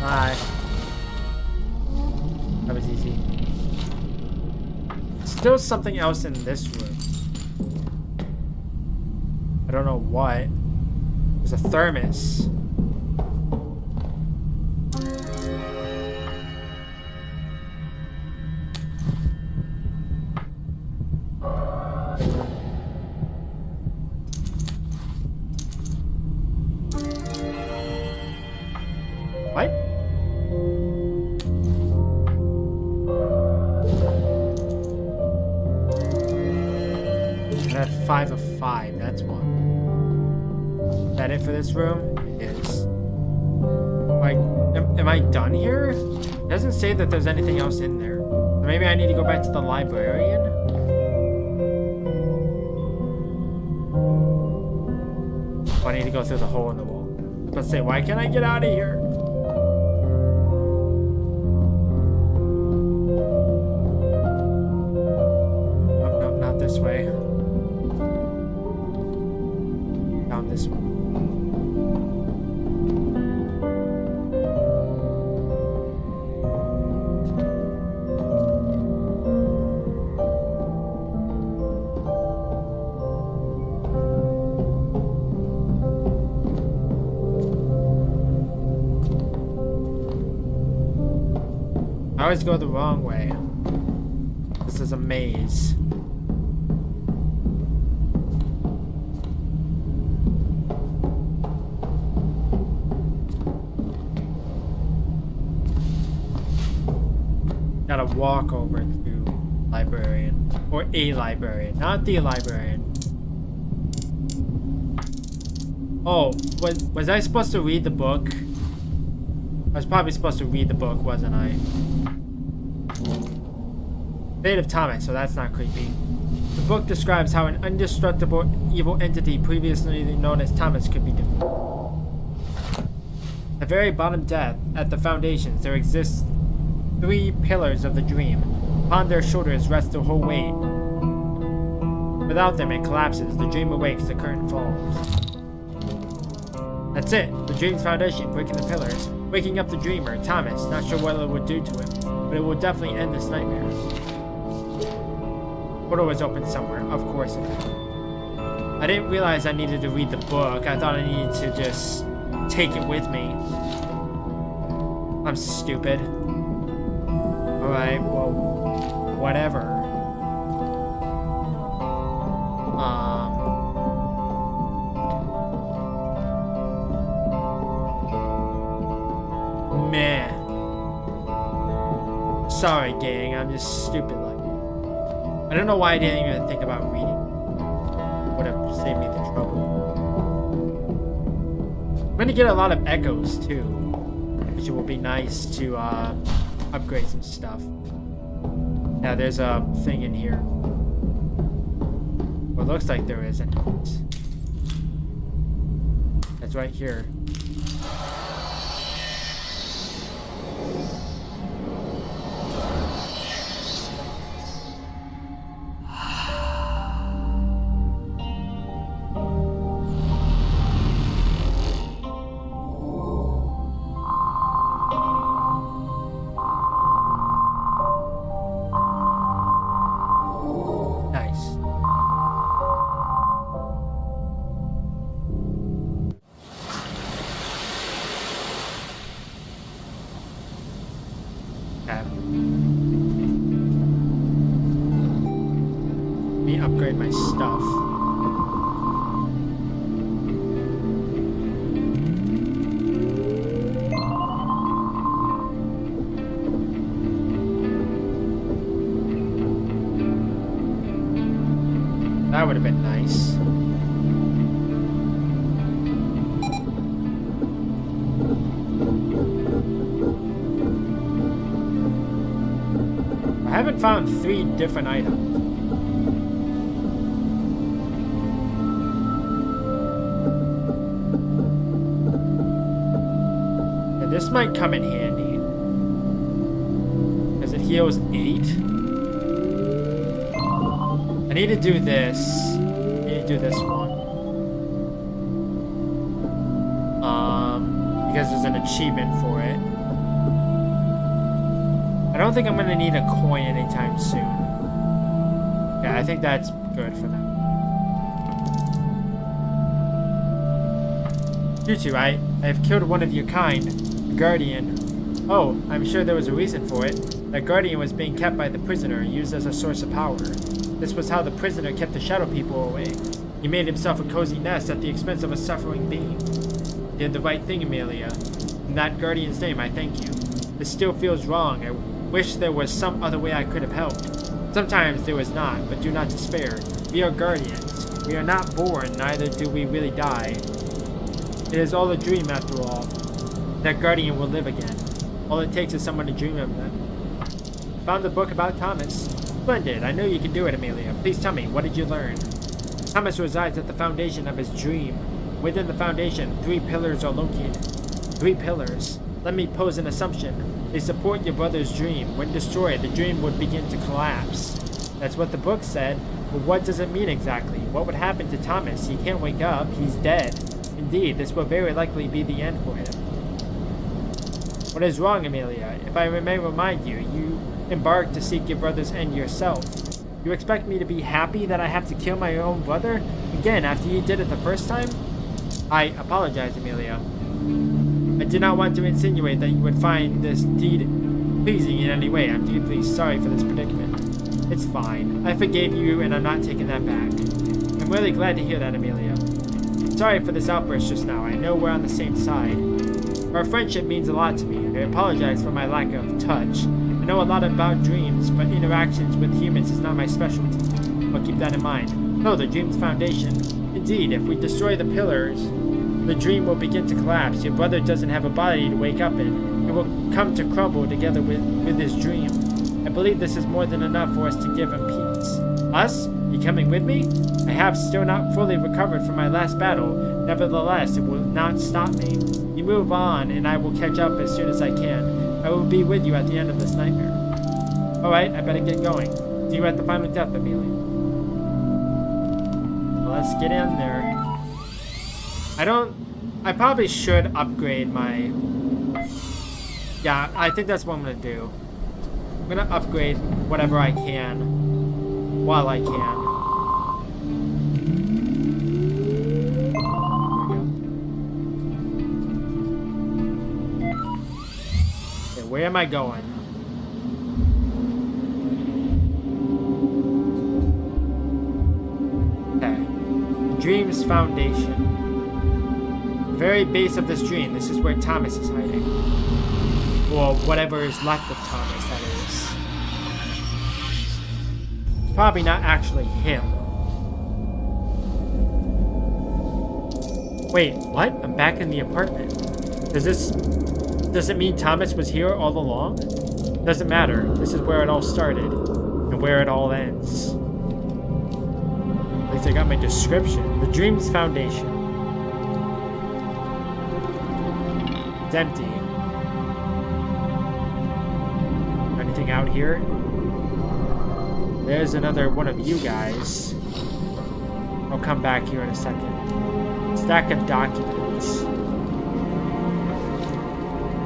Hi. That was easy. Still something else in this room. I don't know what. There's a thermos. What? I had 5 of 5. That's one. Is that it for this room? It is. Like, am I done here? It doesn't say that there's anything else in there. So maybe I need to go back to the librarian? Oh, I need to go through the hole in the wall. Let's say, why can't I get out of here? Oh, no, not this way. Down this way. I always go the wrong way. This is a maze. Gotta walk over to librarian. Or a librarian, not the librarian. Oh, was I supposed to read the book? I was probably supposed to read the book, wasn't I? Fate of Thomas, so that's not creepy. The book describes how an indestructible evil entity previously known as Thomas could be defeated. At the very bottom depth, at the foundations, there exists 3 pillars of the dream. Upon their shoulders rests the whole weight. Without them, it collapses. The dream awakes, the curtain falls. That's it. The dream's foundation, breaking the pillars. Waking up the dreamer, Thomas. Not sure what it would do to him, but it will definitely end this nightmare. Portal was open somewhere. Of course it is. I didn't realize I needed to read the book. I thought I needed to just take it with me. I'm stupid. Alright, well, whatever. Man. Sorry, gang. I'm just stupid like that. I don't know why I didn't even think about reading. Would have saved me the trouble. I'm gonna get a lot of echoes too, which will be nice to upgrade some stuff. Now there's a thing in here. Well, it looks like there isn't. That's right here. me upgrade my stuff. That would have been nice. I haven't found 3 different items. And this might come in handy. Because it heals 8. I need to do this. I need to do this one. Because there's an achievement for it. I don't think I'm going to need a coin anytime soon. Yeah, I think that's good for now. You two, I have killed one of your kind, a guardian. Oh, I'm sure there was a reason for it. That guardian was being kept by the prisoner, used as a source of power. This was how the prisoner kept the shadow people away. He made himself a cozy nest at the expense of a suffering being. You did the right thing, Amelia. In that guardian's name, I thank you. This still feels wrong. I wish there was some other way I could have helped. Sometimes there was not, but do not despair. We are guardians. We are not born, neither do we really die. It is all a dream after all. That guardian will live again. All it takes is someone to dream of them. Found the book about Thomas. Splendid. I know you can do it, Amelia. Please tell me, what did you learn? Thomas resides at the foundation of his dream. Within the foundation, 3 pillars are located. 3 pillars. Let me pose an assumption. They support your brother's dream. When destroyed, the dream would begin to collapse. That's what the book said, but what does it mean exactly? What would happen to Thomas? He can't wake up. He's dead. Indeed, this will very likely be the end for him. What is wrong, Amelia? If I may remind you, you embarked to seek your brother's end yourself. You expect me to be happy that I have to kill my own brother? Again, after you did it the first time? I apologize, Amelia. I did not want to insinuate that you would find this deed pleasing in any way. I'm deeply sorry for this predicament. It's fine. I forgave you, and I'm not taking that back. I'm really glad to hear that, Amelia. Sorry for this outburst just now. I know we're on the same side. Our friendship means a lot to me, and I apologize for my lack of touch. I know a lot about dreams, but interactions with humans is not my specialty. I'll keep that in mind. No, the dream's foundation. Indeed, if we destroy the pillars, the dream will begin to collapse. Your brother doesn't have a body to wake up in. It will come to crumble together with his dream. I believe this is more than enough for us to give him peace. Us? You coming with me? I have still not fully recovered from my last battle. Nevertheless, it will not stop me. You move on, and I will catch up as soon as I can. I will be with you at the end of this nightmare. Alright, I better get going. See you at the final death, Amelia. Let's get in there. I probably should upgrade my... Yeah, I think that's what I'm going to do. I'm going to upgrade whatever I can while I can. Okay, where am I going? Okay. Dream's Foundation. The very base of this dream, this is where Thomas is hiding. Or whatever is left of Thomas, that is. It's probably not actually him. Wait, what? I'm back in the apartment. Does it mean Thomas was here all along? Doesn't matter. This is where it all started. And where it all ends. At least I got my description. The Dream's Foundation. It's empty. Anything out here? There's another one of you guys. I'll come back here in a second. Stack of documents.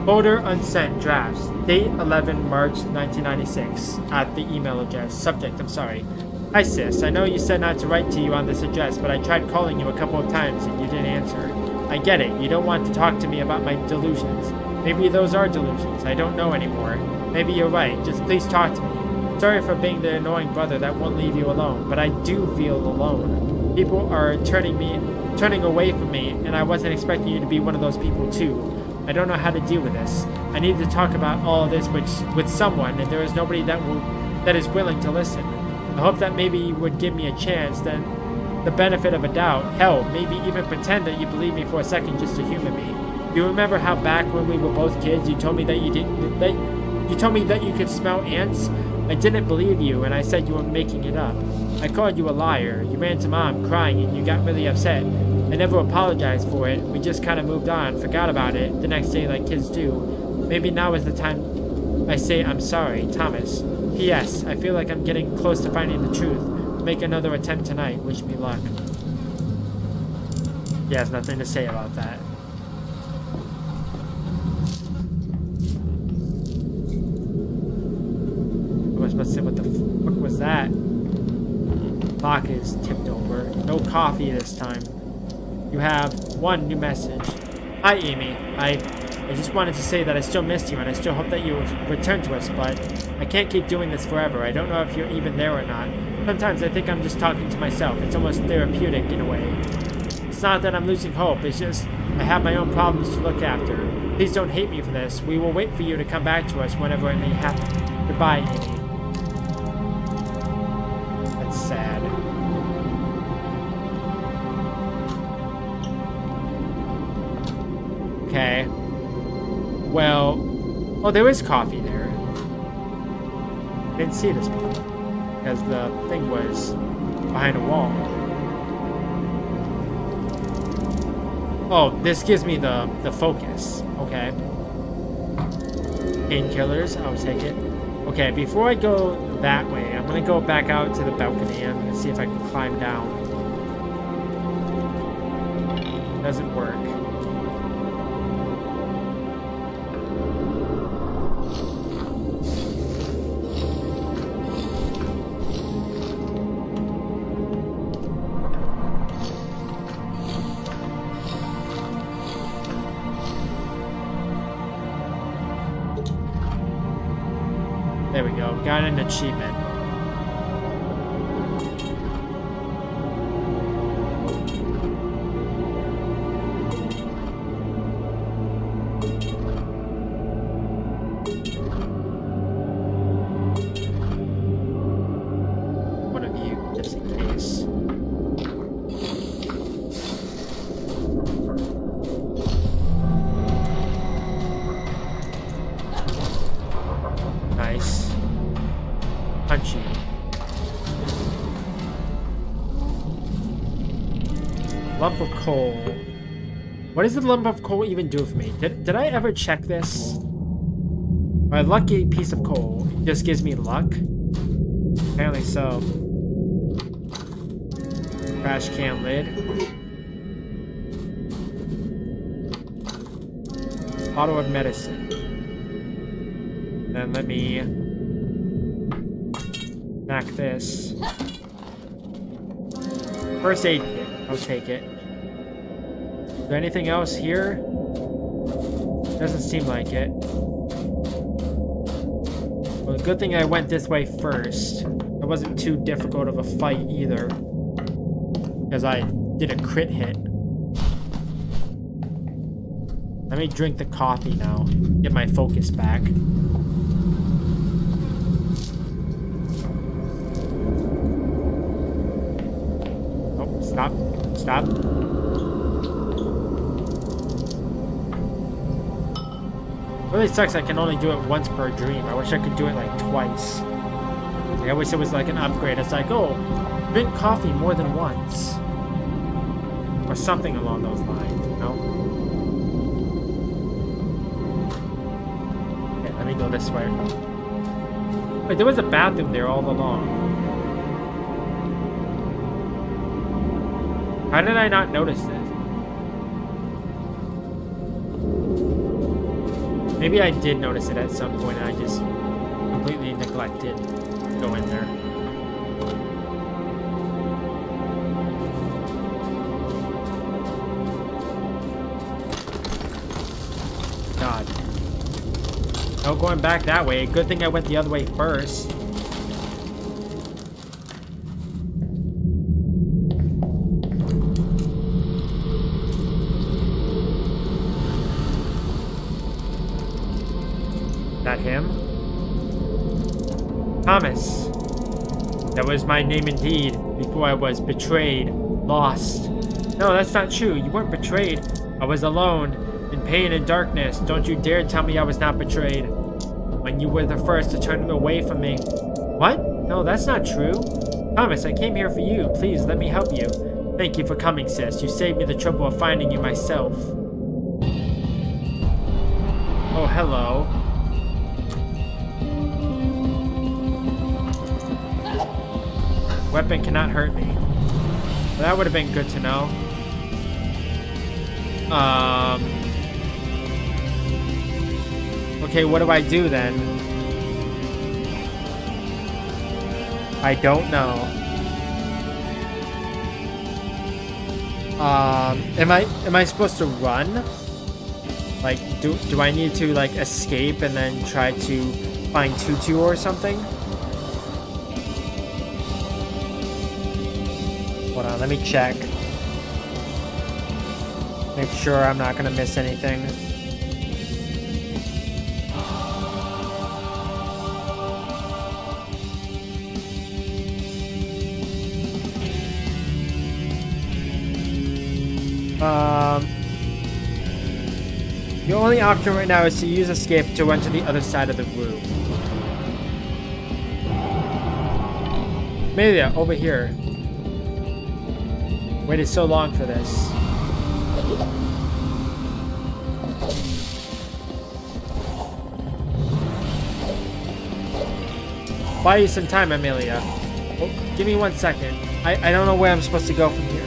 Folder unsent drafts. Date 11 March 1996. At the email address. Subject, I'm sorry. Hi sis, I know you said not to write to you on this address, but I tried calling you a couple of times and you didn't answer. I get it, you don't want to talk to me about my delusions. Maybe those are delusions, I don't know anymore. Maybe you're right, just please talk to me. Sorry for being the annoying brother that won't leave you alone, but I do feel alone. People are turning away from me, and I wasn't expecting you to be one of those people too. I don't know how to deal with this. I need to talk about all of this with someone, and there is nobody that is willing to listen. I hope that maybe you would give me a chance, then the benefit of a doubt. Hell, maybe even pretend that you believe me for a second just to humor me. You remember how back when we were both kids, you told me that you told me that you could smell ants? I didn't believe you, and I said you were making it up. I called you a liar. You ran to Mom crying, and you got really upset. I never apologized for it. We just kind of moved on, forgot about it the next day like kids do. Maybe now is the time I say I'm sorry, Thomas. P.S. I feel like I'm getting close to finding the truth. Make another attempt tonight. Wish me luck. He has nothing to say about that. I was about to say, what the fuck was that? Clock is tipped over. No coffee this time. You have one new message. Hi, Amy. I just wanted to say that I still missed you, and I still hope that you will return to us, but I can't keep doing this forever. I don't know if you're even there or not. Sometimes I think I'm just talking to myself. It's almost therapeutic in a way. It's not that I'm losing hope. It's just I have my own problems to look after. Please don't hate me for this. We will wait for you to come back to us whenever it may happen. Goodbye, Amy. That's sad. Okay. Well, oh, there is coffee there. I didn't see this before, because the thing was behind a wall. Oh, this gives me the focus. Okay. Painkillers, I'll take it. Okay, before I go that way, I'm gonna go back out to the balcony. I'm gonna see if I can climb down. Doesn't work. There we go. Got an achievement. One of you, just in case. Nice. Punchy. Lump of coal. What does the lump of coal even do for me? Did I ever check this? My lucky piece of coal just gives me luck? Apparently so. Trash can lid. Bottle of medicine. Then let me back this. First aid kit. I'll take it. Is there anything else here? Doesn't seem like it. Well, good thing I went this way first. It wasn't too difficult of a fight either, because I did a crit hit. Let me drink the coffee now. Get my focus back. Oh, stop. Stop. Really sucks I can only do it once per dream. I wish I could do it like twice. Like, I wish it was like an upgrade. It's like, oh, drink coffee more than once. Or something along those lines, you know? Okay, let me go this way. Wait, there was a bathroom there all along. How did I not notice this? Maybe I did notice it at some point and I just completely neglected to go in there. God. No going back that way. Good thing I went the other way first. him. Thomas. That was my name indeed, before I was betrayed, lost. No, that's not true. You weren't betrayed. I was alone, in pain and darkness. Don't you dare tell me I was not betrayed. When you were the first to turn away from me. What? No, that's not true. Thomas, I came here for you. Please, let me help you. Thank you for coming, sis. You saved me the trouble of finding you myself. Oh, hello. Weapon cannot hurt me. Well, that would have been good to know. Okay, what do I do then? I don't know. Am I supposed to run? Like, do I need to like escape and then try to find Tutu or something? Hold on, let me check. Make sure I'm not gonna miss anything. The only option right now is to use escape to run to the other side of the room. Amelia, over here. Waited so long for this. Buy you some time, Amelia. Oh, give me 1 second. I don't know where I'm supposed to go from here.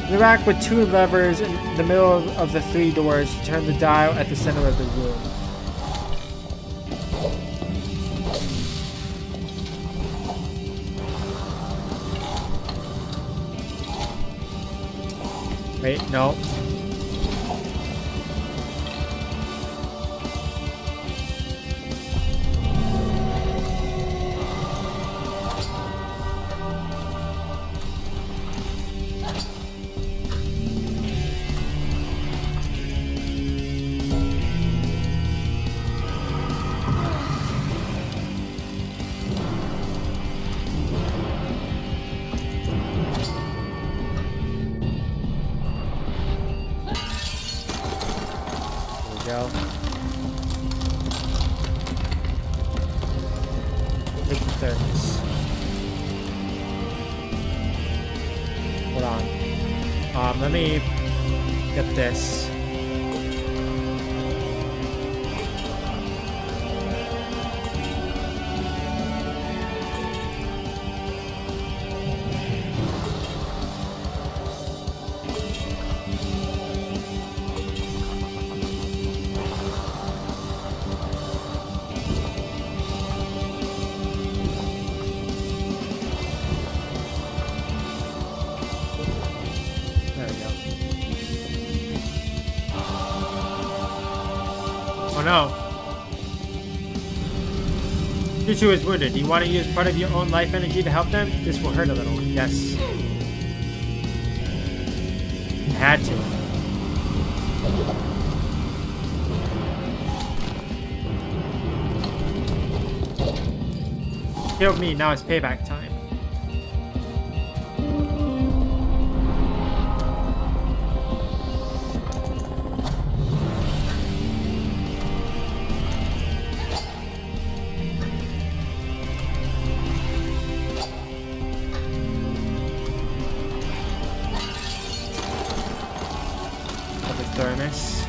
Interact with 2 levers in the middle of the 3 doors to turn the dial at the center of the room. Wait, no. Go. Take the thermos. Hold on. Let me get this. Oh no. Tutu is wounded. Do you want to use part of your own life energy to help them? This will hurt a little. Yes. Had to. Killed me. Now it's payback time. Thermos.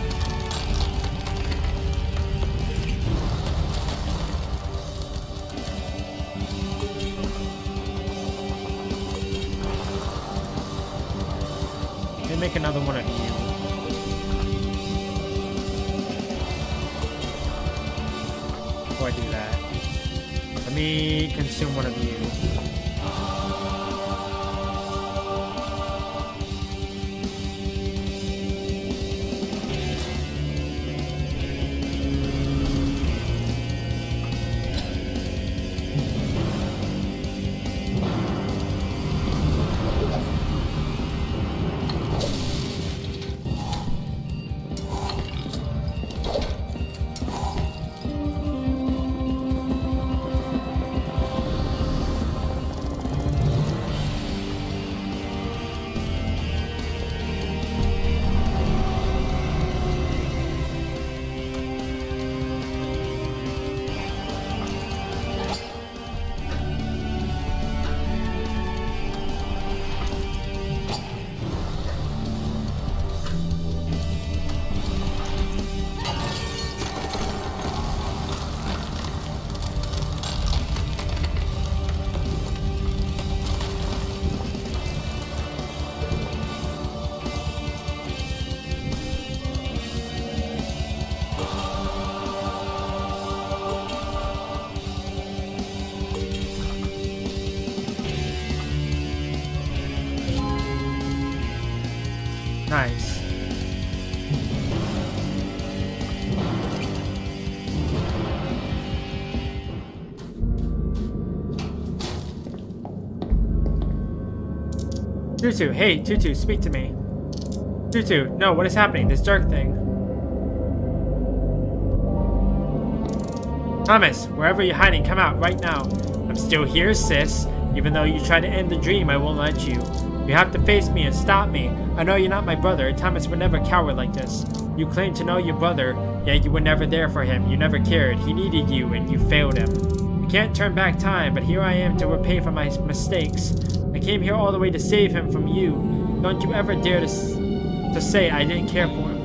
Let me make another one of you. Before I do that, let me consume one of you. Tutu, hey, Tutu, speak to me. Tutu, no, what is happening? This dark thing. Thomas, wherever you're hiding, come out right now. I'm still here, sis. Even though you try to end the dream, I won't let you. You have to face me and stop me. I know you're not my brother. Thomas would never cower like this. You claim to know your brother, yet you were never there for him. You never cared. He needed you, and you failed him. I can't turn back time, but here I am to repay for my mistakes. I came here all the way to save him from you. Don't you ever dare to say I didn't care for him.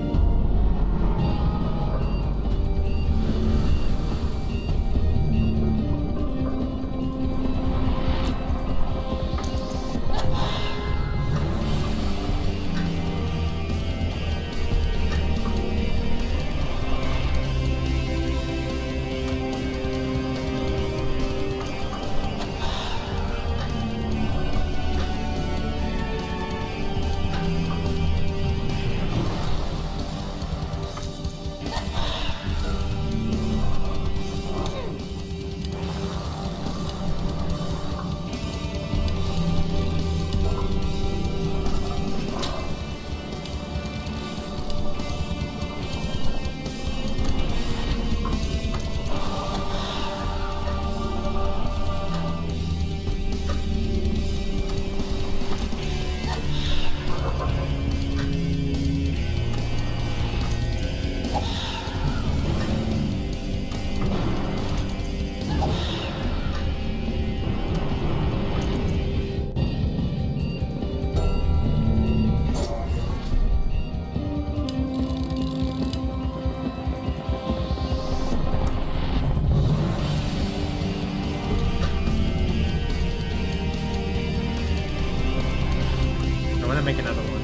Make another one.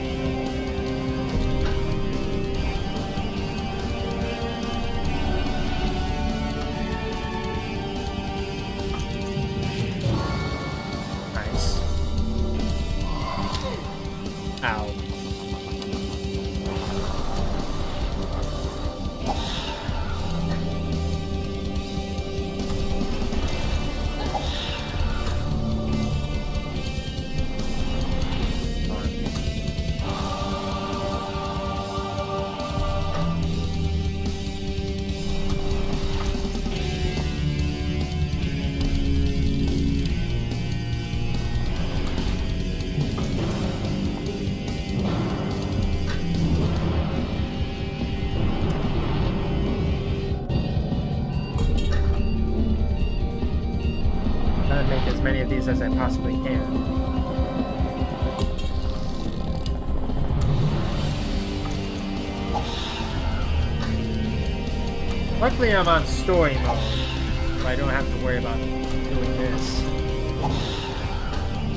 Nice. Ow. Make as many of these as I possibly can. Luckily I'm on story mode, so I don't have to worry about doing this.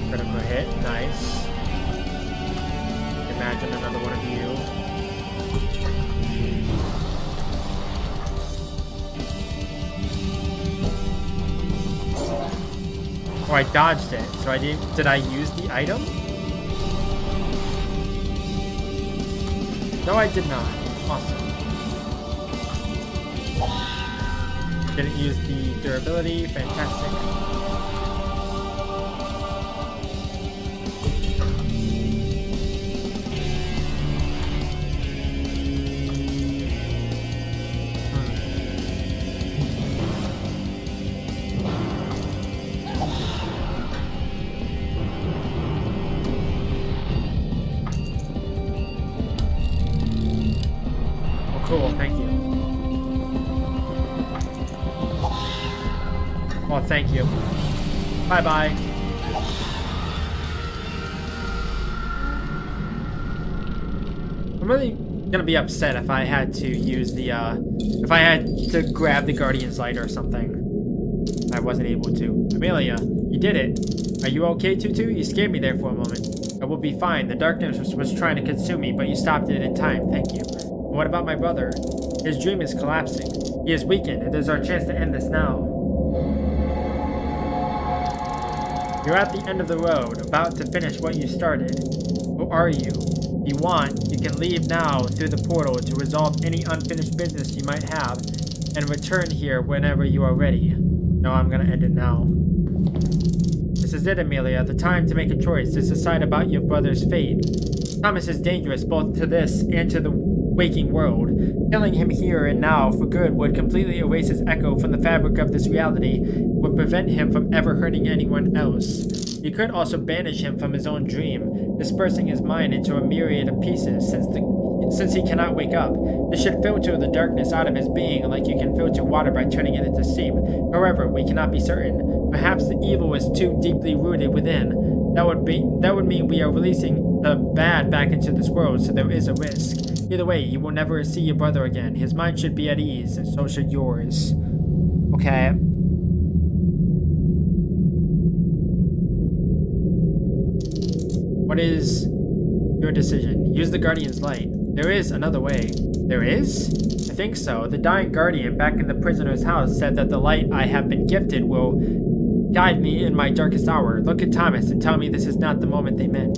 Critical hit, nice. Imagine another one of you. Oh, I dodged it, so I didn't. Did I use the item? No, I did not. Awesome. Didn't use the durability. Fantastic. Cool, thank you. Well, thank you. Bye-bye. I'm really gonna be upset if I had to use the, if I had to grab the Guardian's Light or something. I wasn't able to. Amelia, you did it. Are you okay, Tutu? You scared me there for a moment. I will be fine. The darkness was trying to consume me, but you stopped it in time. Thank you. What about my brother? His dream is collapsing. He is weakened. It is our chance to end this now. You're at the end of the road, about to finish what you started. Who are you? If you want, you can leave now through the portal to resolve any unfinished business you might have, and return here whenever you are ready. No, I'm gonna end it now. This This is it, Amelia. The time to make a choice. To decide about your brother's fate. Thomas is dangerous both to this and to the waking world. Killing him here and now for good would completely erase his echo from the fabric of this reality, would prevent him from ever hurting anyone else. You could also banish him from his own dream, dispersing his mind into a myriad of pieces, since he cannot wake up. This should filter the darkness out of his being like you can filter water by turning it into steam. However, we cannot be certain. Perhaps the evil is too deeply rooted within. That would mean we are releasing the bad back into this world, so there is a risk. Either way, you will never see your brother again. His mind should be at ease, and so should yours. Okay. What is your decision? Use the Guardian's light. There is another way. There is? I think so. The dying Guardian back in the prisoner's house said that the light I have been gifted will guide me in my darkest hour. Look at Thomas and tell me this is not the moment they meant.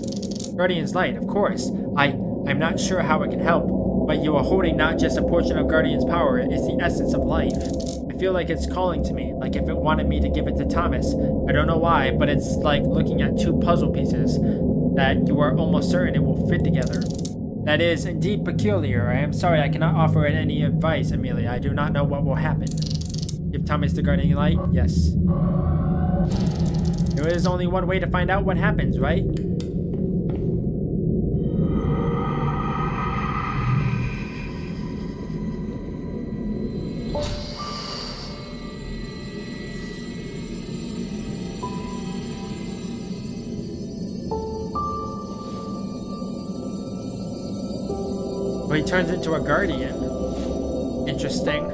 Guardian's light, of course. I'm not sure how it can help, but you are holding not just a portion of Guardian's power, it's the essence of life. I feel like it's calling to me, like if it wanted me to give it to Thomas. I don't know why, but it's like looking at two puzzle pieces that you are almost certain it will fit together. That is indeed peculiar. I am sorry I cannot offer any advice, Amelia. I do not know what will happen. Give Thomas the Guardian light? Yes. There is only one way to find out what happens, right? He turns into a guardian. Interesting.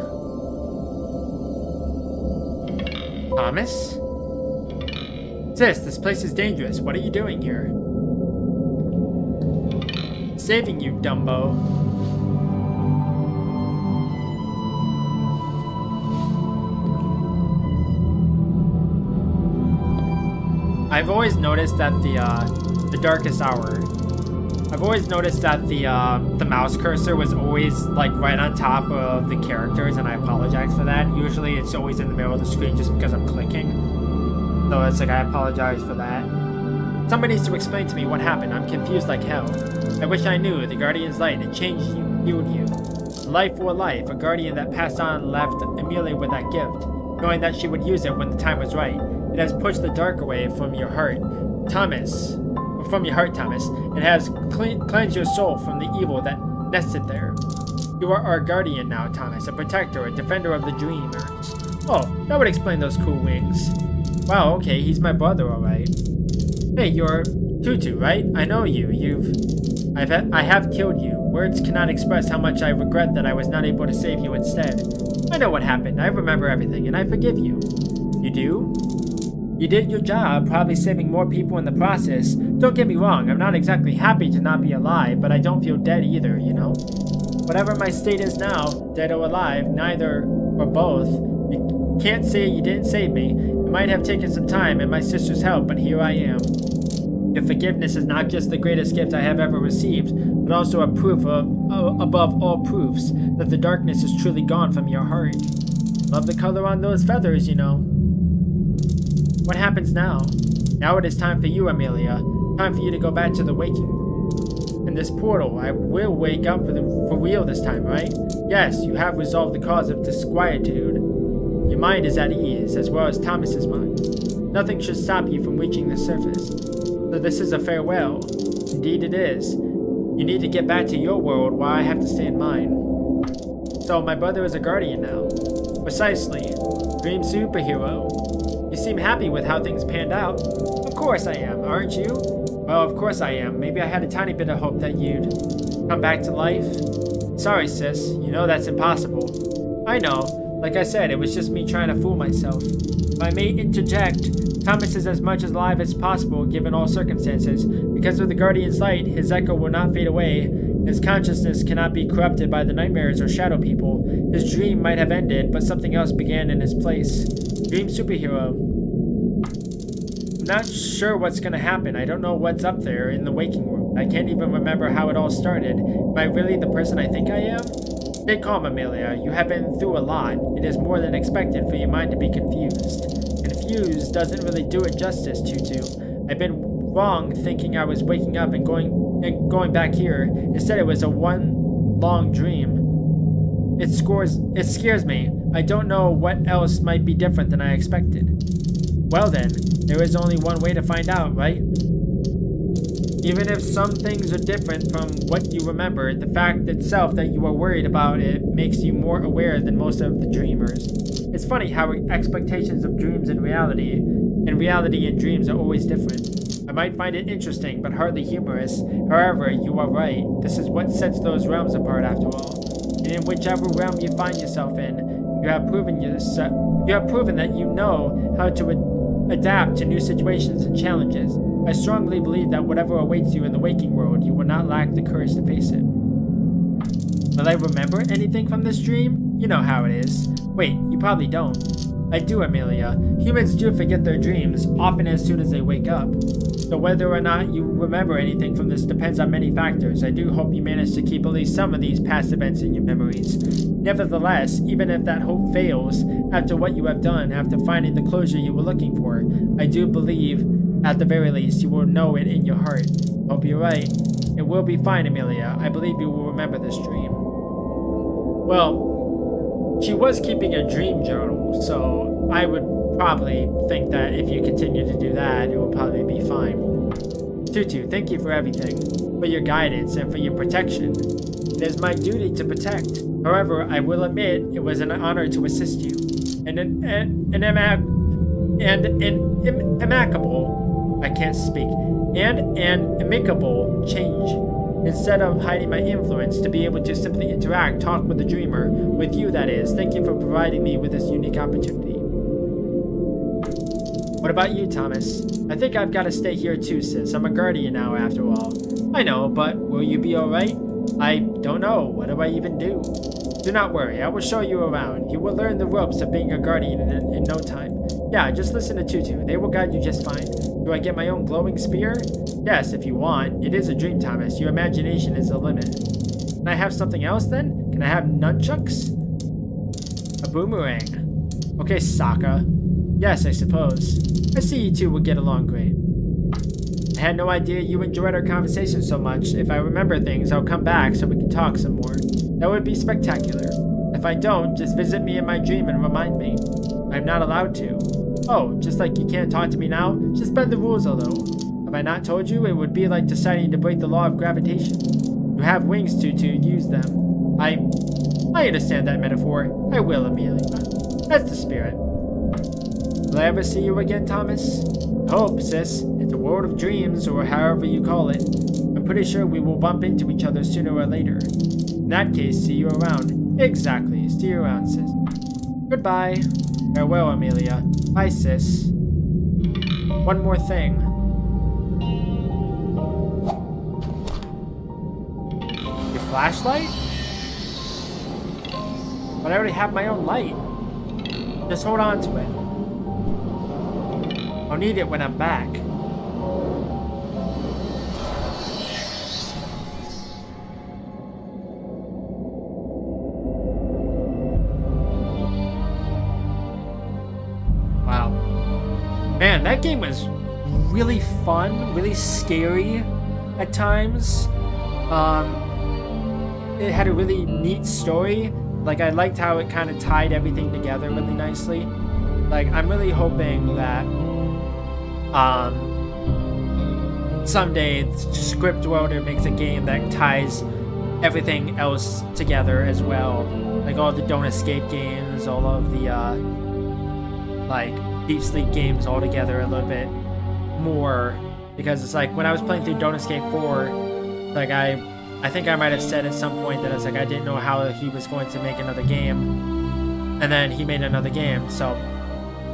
Thomas? Sis, this place is dangerous. What are you doing here? Saving you, Dumbo. I've always noticed that the darkest hour. I've always noticed that the mouse cursor was always like right on top of the characters, and I apologize for that. Usually it's always in the middle of the screen just because I'm clicking. So it's like I apologize for that. Somebody needs to explain to me what happened. I'm confused like hell. I wish I knew. The Guardian's light, it changed you, healed you. Life for life, a guardian that passed on left Amelia with that gift, knowing that she would use it when the time was right. It has pushed the dark away from your heart. Thomas. It has cleansed your soul from the evil that nested there. You are our guardian now, Thomas, a protector, a defender of the dreamers. Oh, that would explain those cool wings. Wow, okay, he's my brother, alright. Hey, you're Tutu, right? I know you. I have killed you. Words cannot express how much I regret that I was not able to save you instead. I know what happened. I remember everything, and I forgive you. You do? You did your job, probably saving more people in the process. Don't get me wrong, I'm not exactly happy to not be alive, but I don't feel dead either, you know? Whatever my state is now, dead or alive, neither or both, you can't say you didn't save me. It might have taken some time and my sister's help, but here I am. Your forgiveness is not just the greatest gift I have ever received, but also a proof above all proofs that the darkness is truly gone from your heart. Love the color on those feathers, you know. What happens now? Now it is time for you, Amelia. Time for you to go back to the waking room. In this portal, I will wake up for real this time, right? Yes, you have resolved the cause of disquietude. Your mind is at ease, as well as Thomas's mind. Nothing should stop you from reaching the surface. So this is a farewell. Indeed it is. You need to get back to your world while I have to stay in mine. So my brother is a guardian now. Precisely. Dream superhero. You seem happy with how things panned out. Of course I am, aren't you? Well, of course I am. Maybe I had a tiny bit of hope that you'd come back to life. Sorry, sis. You know that's impossible. I know. Like I said, it was just me trying to fool myself. If I may interject, Thomas is as much alive as possible given all circumstances. Because of the Guardian's light, his echo will not fade away. His consciousness cannot be corrupted by the nightmares or shadow people. His dream might have ended, but something else began in his place. Dream superhero. I'm not sure what's gonna happen. I don't know what's up there in the waking world. I can't even remember how it all started. Am I really the person I think I am? Stay calm, Amelia. You have been through a lot. It is more than expected for your mind to be confused. confused doesn't really do it justice, Tutu. I've been wrong thinking I was waking up and going back here. Instead, it was a one long dream. It scares me. I don't know what else might be different than I expected. Well then, there is only one way to find out, right? Even if some things are different from what you remember, the fact itself that you are worried about it makes you more aware than most of the dreamers. It's funny how expectations of dreams and reality and dreams are always different. I might find it interesting, but hardly humorous. However, you are right. This is what sets those realms apart after all. And in whichever realm you find yourself in, you have proven that you know how to adapt to new situations and challenges. I strongly believe that whatever awaits you in the waking world, you will not lack the courage to face it. Will I remember anything from this dream? You know how it is. Wait, you probably don't. I do, Amelia. Humans do forget their dreams, often as soon as they wake up. So whether or not you remember anything from this depends on many factors. I do hope you manage to keep at least some of these past events in your memories. Nevertheless, even if that hope fails, after what you have done, after finding the closure you were looking for, I do believe, at the very least, you will know it in your heart. Hope you're right. It will be fine, Amelia. I believe you will remember this dream. Well, she was keeping a dream journal, so I would probably think that if you continue to do that, it will probably be fine. Tutu, thank you for everything, for your guidance and for your protection. It is my duty to protect. However, I will admit it was an honor to assist you. An amicable change. Instead of hiding my influence, to be able to simply interact, talk with the dreamer, with you that is. Thank you for providing me with this unique opportunity. What about you, Thomas? I think I've got to stay here too, sis. I'm a guardian now, after all. I know, but will you be alright? I don't know. What do I even do? Do not worry. I will show you around. You will learn the ropes of being a guardian in no time. Yeah, just listen to Tutu. They will guide you just fine. Do I get my own glowing spear? Yes, if you want. It is a dream, Thomas. Your imagination is the limit. Can I have something else then? Can I have nunchucks? A boomerang. Okay, Sokka. Yes, I suppose. I see you two will get along great. I had no idea you enjoyed our conversation so much. If I remember things, I'll come back so we can talk some more. That would be spectacular. If I don't, just visit me in my dream and remind me. I'm not allowed to. Oh, just like you can't talk to me now? Just bend the rules a little. Have I not told you? It would be like deciding to break the law of gravitation. You have wings, Tutu. Use them. I understand that metaphor. I will, Amelia. That's the spirit. Will I ever see you again, Thomas? Hope, sis. It's a world of dreams, or however you call it. I'm pretty sure we will bump into each other sooner or later. In that case, see you around. Exactly. See you around, sis. Goodbye. Farewell, Amelia. Bye, sis. One more thing. Your flashlight? But I already have my own light. Just hold on to it. I'll need it when I'm back. Wow. Man, that game was really fun, really scary at times. It had a really neat story. Like, I liked how it kind of tied everything together really nicely. Like, I'm really hoping that someday the script welder makes a game that ties everything else together as well. Like all the Don't Escape games, all of the like Deep Sleep games all together a little bit more. Because it's like when I was playing through Don't Escape 4, like I think I might have said at some point that I was like I didn't know how he was going to make another game. And then he made another game. So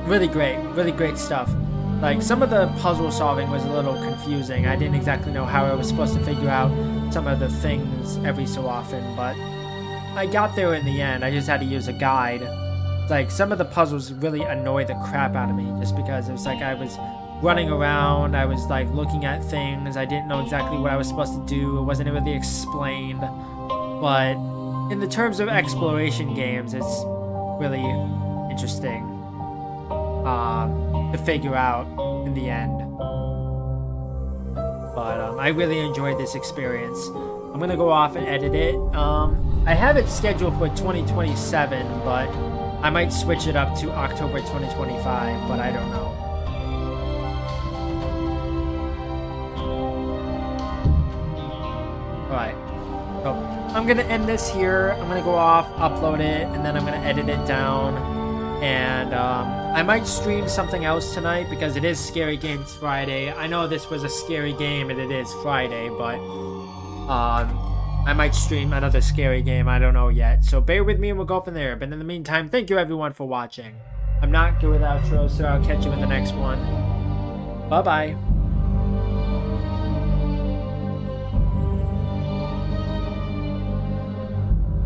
really great stuff. Like, some of the puzzle solving was a little confusing. I didn't exactly know how I was supposed to figure out some of the things every so often, but I got there in the end. I just had to use a guide. Like, some of the puzzles really annoyed the crap out of me, just because it was like I was running around, I was like looking at things, I didn't know exactly what I was supposed to do, it wasn't really explained. But in the terms of exploration games, it's really interesting. to figure out in the end. But I really enjoyed this experience. I'm gonna go off and edit it. I have it scheduled for 2027, but I might switch it up to October 2025, but I don't know. Alright, so I'm gonna end this here. I'm gonna go off, upload it, and then I'm gonna edit it down. And I might stream something else tonight because it is Scary Games Friday. I know this was a scary game and it is Friday, but I might stream another scary game. I don't know yet. So bear with me and we'll go from there. But in the meantime, thank you everyone for watching. I'm not good with outros, so I'll catch you in the next one. Bye-bye.